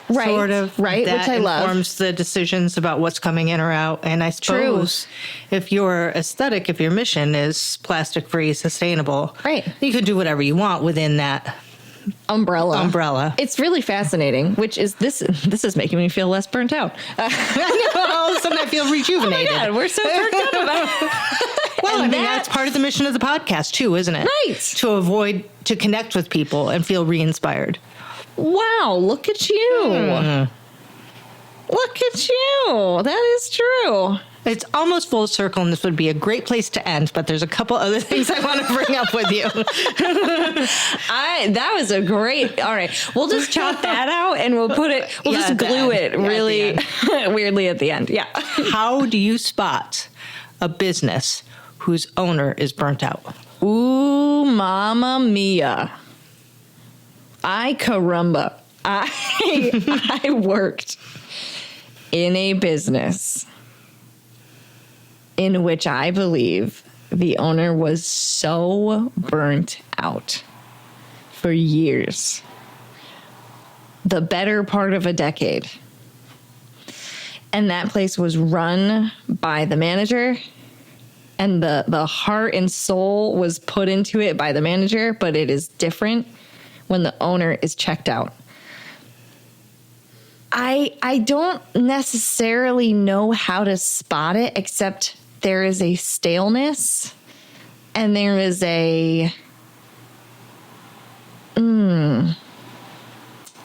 Right. Sort of. Right. That which I love. informs the decisions about what's coming in or out. And I suppose if your mission is plastic-free, sustainable, right, you can do whatever you want within that umbrella. It's really fascinating, which is this is making me feel less burnt out. I know, all of a sudden I feel rejuvenated. Oh my God, we're so burnt out about it. Well, that's part of the mission of the podcast too, isn't it? Right. To connect with people and feel re-inspired. Wow, look at you. Look at you. That is true. It's almost full circle, and this would be a great place to end, but there's a couple other things I want to bring up with you. That was a great, all right. We'll just chop that out and we'll just glue it really weirdly at the end. Yeah. How do you spot a business whose owner is burnt out? Ooh, mamma mia. Ay caramba. I worked in a business in which I believe the owner was so burnt out for years, the better part of a decade. And that place was run by the manager, and the heart and soul was put into it by the manager, but it is different when the owner is checked out. I don't necessarily know how to spot it, except there is a staleness and there is I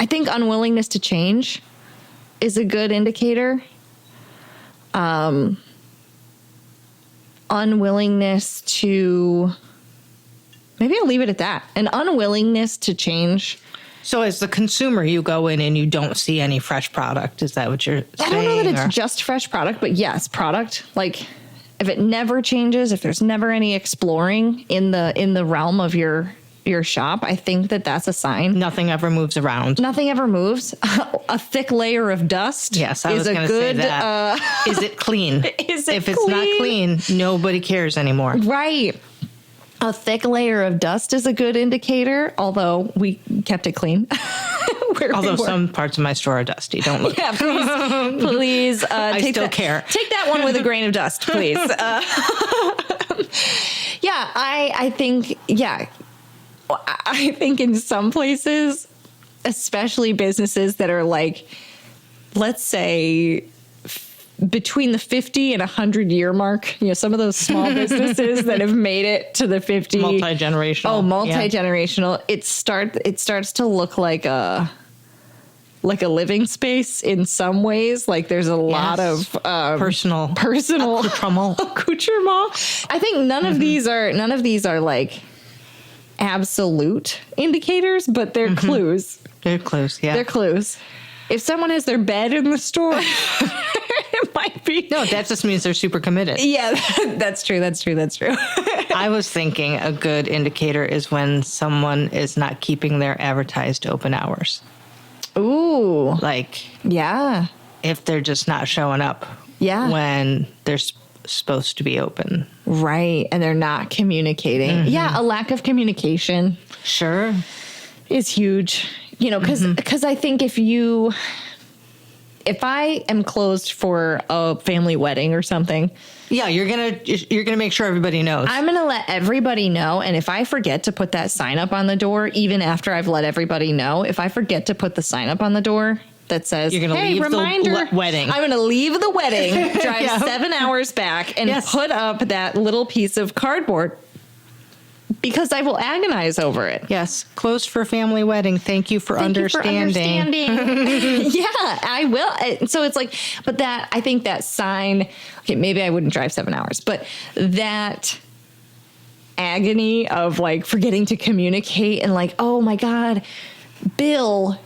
think unwillingness to change is a good indicator. Unwillingness to, maybe I'll leave it at that. An unwillingness to change. So as the consumer, you go in and you don't see any fresh product. Is that what you're saying? I don't know that it's just fresh product, but yes, product. If it never changes, if there's never any exploring in the realm of your shop, I think that's a sign. Nothing ever moves around. Nothing ever moves. A thick layer of dust. Yes, I was going to say that. Is it clean? If it's not clean, nobody cares anymore. Right. A thick layer of dust is a good indicator, although we kept it clean. Although some parts of my store are dusty. Don't look. Yeah, please. I still care. Take that one with a grain of dust, please. I think, I think in some places, especially businesses that are let's say, between the 50 and 100 year mark, some of those small businesses that have made it to the 50. Multi-generational. Oh, multi-generational. Yeah. It starts to look like like a living space in some ways. Like there's a lot of personal accoutrement. I think none of these are like absolute indicators, but they're clues. They're clues. Yeah. They're clues. If someone has their bed in the store, it might be. No, that just means they're super committed. Yeah, that's true. I was thinking a good indicator is when someone is not keeping their advertised open hours. Ooh. Like, yeah. if they're just not showing up when they're supposed to be open. Right. And they're not communicating. Yeah, a lack of communication. Sure. Is huge. You know, because I think if I am closed for a family wedding or something. Yeah, you're gonna make sure everybody knows. I'm gonna let everybody know, and if I forget to put that sign up on the door, even after I've let everybody know, if I forget to put the sign up on the door that says, you're gonna "Hey, leave reminder, the wedding," I'm gonna leave the wedding, drive 7 hours back, and put up that little piece of cardboard. Because I will agonize over it. Yes. Closed for family wedding. Thank you for understanding. Yeah, I will. So it's like, but that, I think that sign, okay, maybe I wouldn't drive 7 hours, but that agony of like forgetting to communicate and like, oh my God, Bill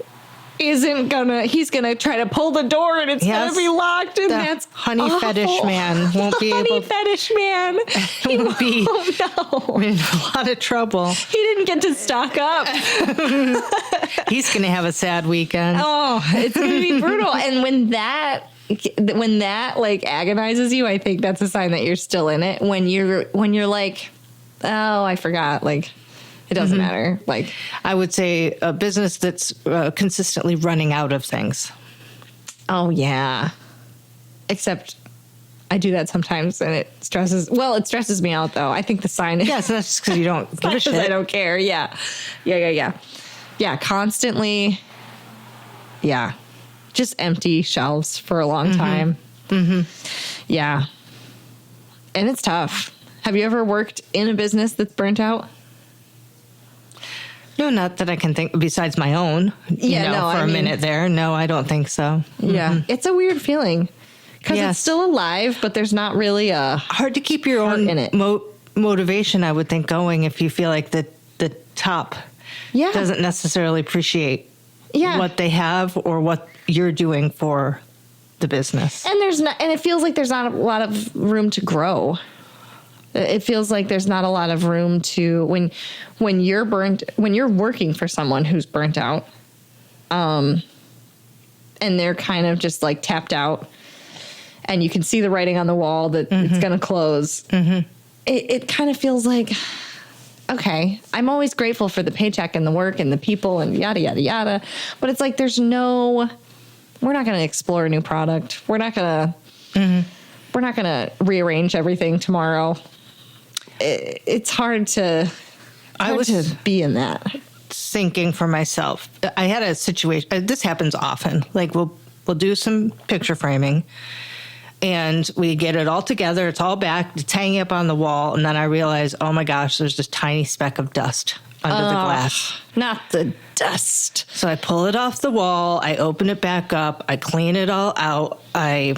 he's gonna try to pull the door and it's gonna be locked, and that's honey awful. fetish man won't be honey fetish man. He won't be in a lot of trouble. He didn't get to stock up. He's gonna have a sad weekend. Oh, it's gonna be brutal. And when that like agonizes you, I think that's a sign that you're still in it. When you're like, oh, I forgot, like, it doesn't matter. Like, I would say a business that's consistently running out of things. Oh yeah. Except I do that sometimes, and it stresses me out though. I think the sign is. Yeah, so that's because you don't give a shit. I don't care. Yeah. Yeah. Constantly. Yeah. Just empty shelves for a long time. Yeah. And it's tough. Have you ever worked in a business that's burnt out? No, not that I can think besides my own. For a minute there. No, I don't think so. Yeah. It's a weird feeling because it's still alive, but there's not really hard to keep your own in it. Motivation, I would think, going if you feel like the top doesn't necessarily appreciate what they have or what you're doing for the business. And it feels like there's not a lot of room to grow. It feels like there's not a lot of room to when you're working for someone who's burnt out, and they're kind of just like tapped out, and you can see the writing on the wall that it's going to close. It kind of feels like, okay, I'm always grateful for the paycheck and the work and the people and yada yada yada, but it's like we're not going to explore a new product. We're not going to rearrange everything tomorrow. It's hard to be in that. Thinking for myself, I had a situation. This happens often. Like we'll do some picture framing, and we get it all together. It's all back. It's hanging up on the wall, and then I realize, oh my gosh, there's this tiny speck of dust under the glass. Not the dust. So I pull it off the wall. I open it back up. I clean it all out. I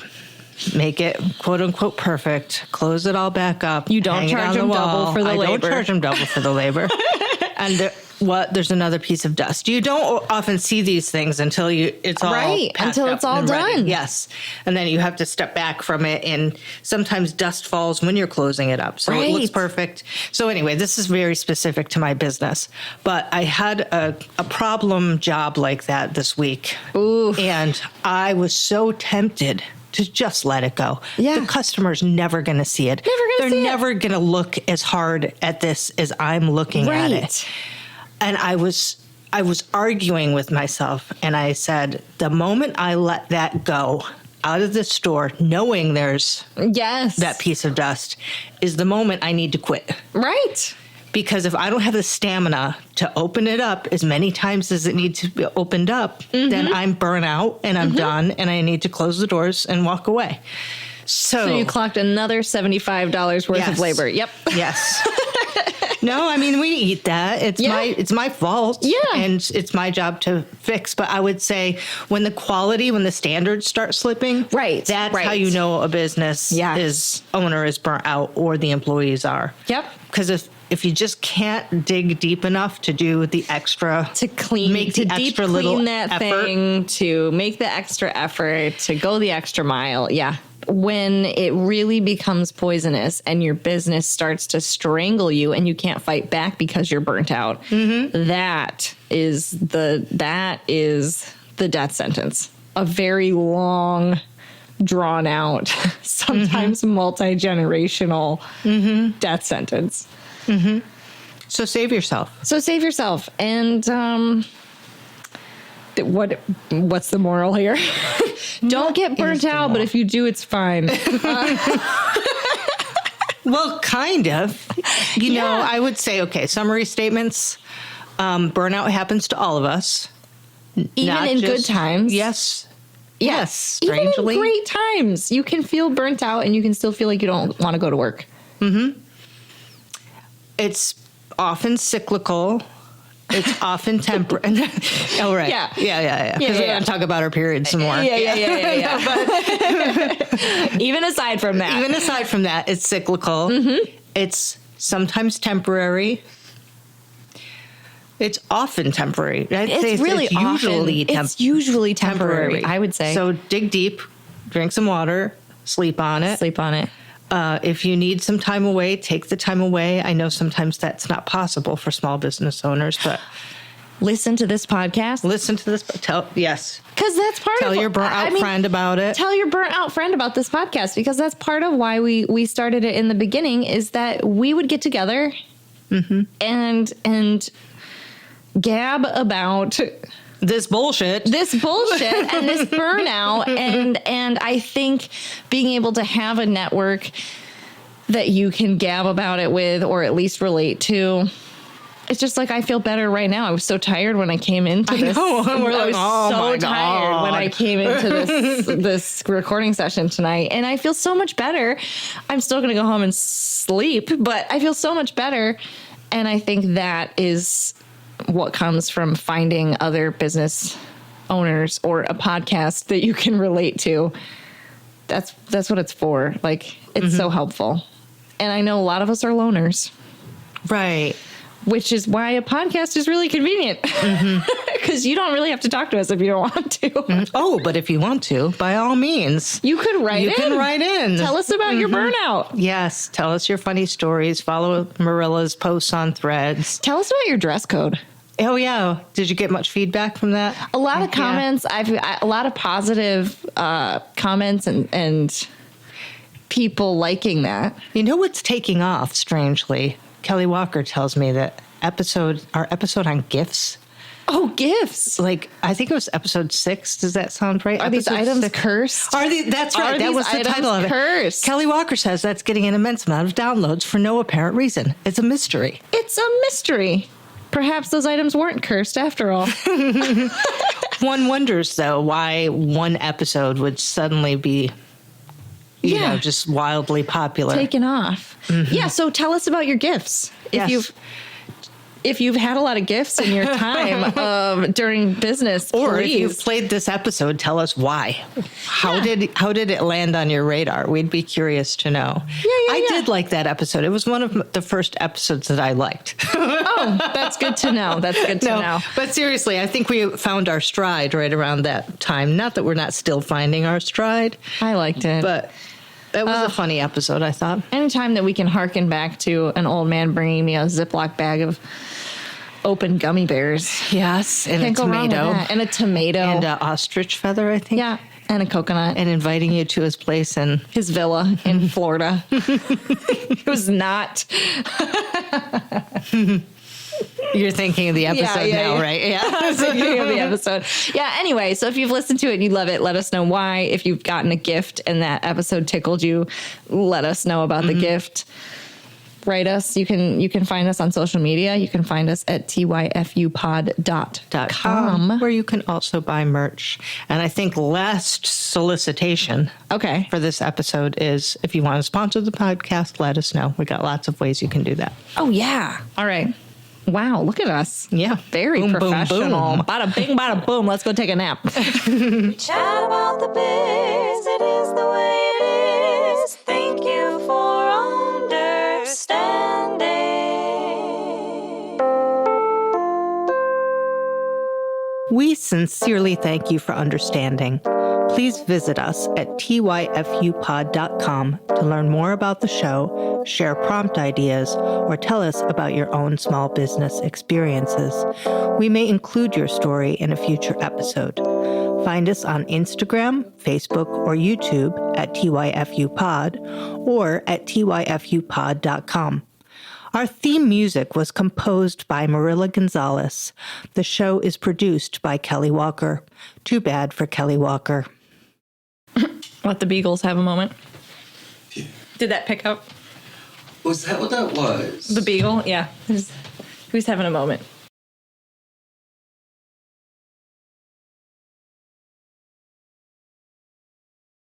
make it quote unquote perfect, close it all back up. You don't charge them double for the labor. I don't charge them double for the labor. And there's another piece of dust. You don't often see these things until it's all until it's all done. Yes. And then you have to step back from it, and sometimes dust falls when you're closing it up. So it looks perfect. So anyway, this is very specific to my business. But I had a problem job like that this week. Ooh. And I was so tempted to just let it go. Yeah. The customer's never going to see it. They're never going to look as hard at this as I'm looking at it. And I was arguing with myself, and I said, the moment I let that go out of the store, knowing there's that piece of dust, is the moment I need to quit. Right. Because if I don't have the stamina to open it up as many times as it needs to be opened up, then I'm burnt out and I'm done, and I need to close the doors and walk away. So you clocked another $75 worth of labor. Yep. Yes. No, I mean, we eat that. It's my fault. Yeah. And it's my job to fix. But I would say when the standards start slipping, that's how you know a business owner is burnt out or the employees are. Yep. Because if you just can't dig deep enough to do the extra to clean, make to the deep extra clean little that effort, thing, to make the extra effort, to go the extra mile. Yeah. When it really becomes poisonous and your business starts to strangle you and you can't fight back because you're burnt out, that is the death sentence. A very long, drawn out, sometimes multi-generational death sentence. So save yourself. And what's the moral here? Don't get burnt out, but if you do, it's fine. Well, kind of. You know, I would say, summary statements. Burnout happens to all of us. Even in good times. Yes. Strangely. Even in great times. You can feel burnt out and you can still feel like you don't want to go to work. It's often cyclical. It's often temporary. Oh, right. Yeah. Because we're going to talk about our periods some more. Yeah. But even aside from that, it's cyclical. It's sometimes temporary. It's often temporary. It's usually temporary, I would say. So dig deep, drink some water, sleep on it. If you need some time away, take the time away. I know sometimes that's not possible for small business owners, but listen to this podcast. Yes. Because that's part Tell of your burnt out friend about it. Tell your burnt out friend about this podcast, because that's part of why we started it in the beginning, is that we would get together and gab about this bullshit and this burnout. And I think being able to have a network that you can gab about it with, or at least relate to, it's just like, I feel better right now. I was so tired when I came into this. I was tired when I came into this recording session tonight, and I feel so much better. I'm still going to go home and sleep, but I feel so much better. And I think that is what comes from finding other business owners or a podcast that you can relate to. That's what it's for. Like, it's so helpful. And I know a lot of us are loners. Right. Which is why a podcast is really convenient. Because you don't really have to talk to us if you don't want to. Oh, but if you want to, by all means. You could write in. You can write in. Tell us about your burnout. Yes. Tell us your funny stories. Follow Marilla's posts on Threads. Tell us about your dress code. Oh, yeah. Did you get much feedback from that? A lot of comments. A lot of positive comments and people liking that. You know what's taking off, strangely? Kelly Walker tells me that our episode on gifts. Oh, gifts. Like, I think it was episode 6. Does that sound right? Are these items cursed? That's right. That was the title of it. Cursed? Kelly Walker says that's getting an immense amount of downloads for no apparent reason. It's a mystery. It's a mystery. Perhaps those items weren't cursed after all. One wonders, though, why one episode would suddenly be, you know, just wildly popular. Taken off. Yeah, so tell us about your gifts. If you've had a lot of gifts in your time during business, or please. If you've played this episode, tell us why. How did it land on your radar? We'd be curious to know. I did like that episode. It was one of the first episodes that I liked. Oh, that's good to know. That's good to know. But seriously, I think we found our stride right around that time. Not that we're not still finding our stride. I liked it. But it was a funny episode, I thought. Anytime that we can harken back to an old man bringing me a Ziploc bag of open gummy bears. Yes, and Can't a go wrong with tomato. that. And a tomato. And an ostrich feather, I think. Yeah, and a coconut. And inviting you to his place and his villa in Florida. It was not. You're thinking of the episode now, right? Yeah. I'm thinking of the episode. Yeah, anyway, so if you've listened to it and you love it, let us know why. If you've gotten a gift and that episode tickled you, let us know about the gift. write us. You can find us on social media. You can find us at tyfupod.com, where you can also buy merch. And I think last solicitation for this episode is if you want to sponsor the podcast, let us know. We got lots of ways you can do that. Oh, yeah. All right. Wow, look at us. Yeah. Very boom, professional. Boom, boom. Bada bing, bada boom. Let's go take a nap. We chat about the biz. It is the way it is. Thank you for understanding. We sincerely thank you for understanding. Please visit us at tyfupod.com to learn more about the show, share prompt ideas, or tell us about your own small business experiences. We may include your story in a future episode. Find us on Instagram, Facebook, or YouTube at tyfupod or at tyfupod.com. Our theme music was composed by Marilla Gonzalez. The show is produced by Kelly Walker. Too bad for Kelly Walker. Let the Beagles have a moment. Yeah. Did that pick up? Was that what that was? The Beagle? Yeah. Who's having a moment?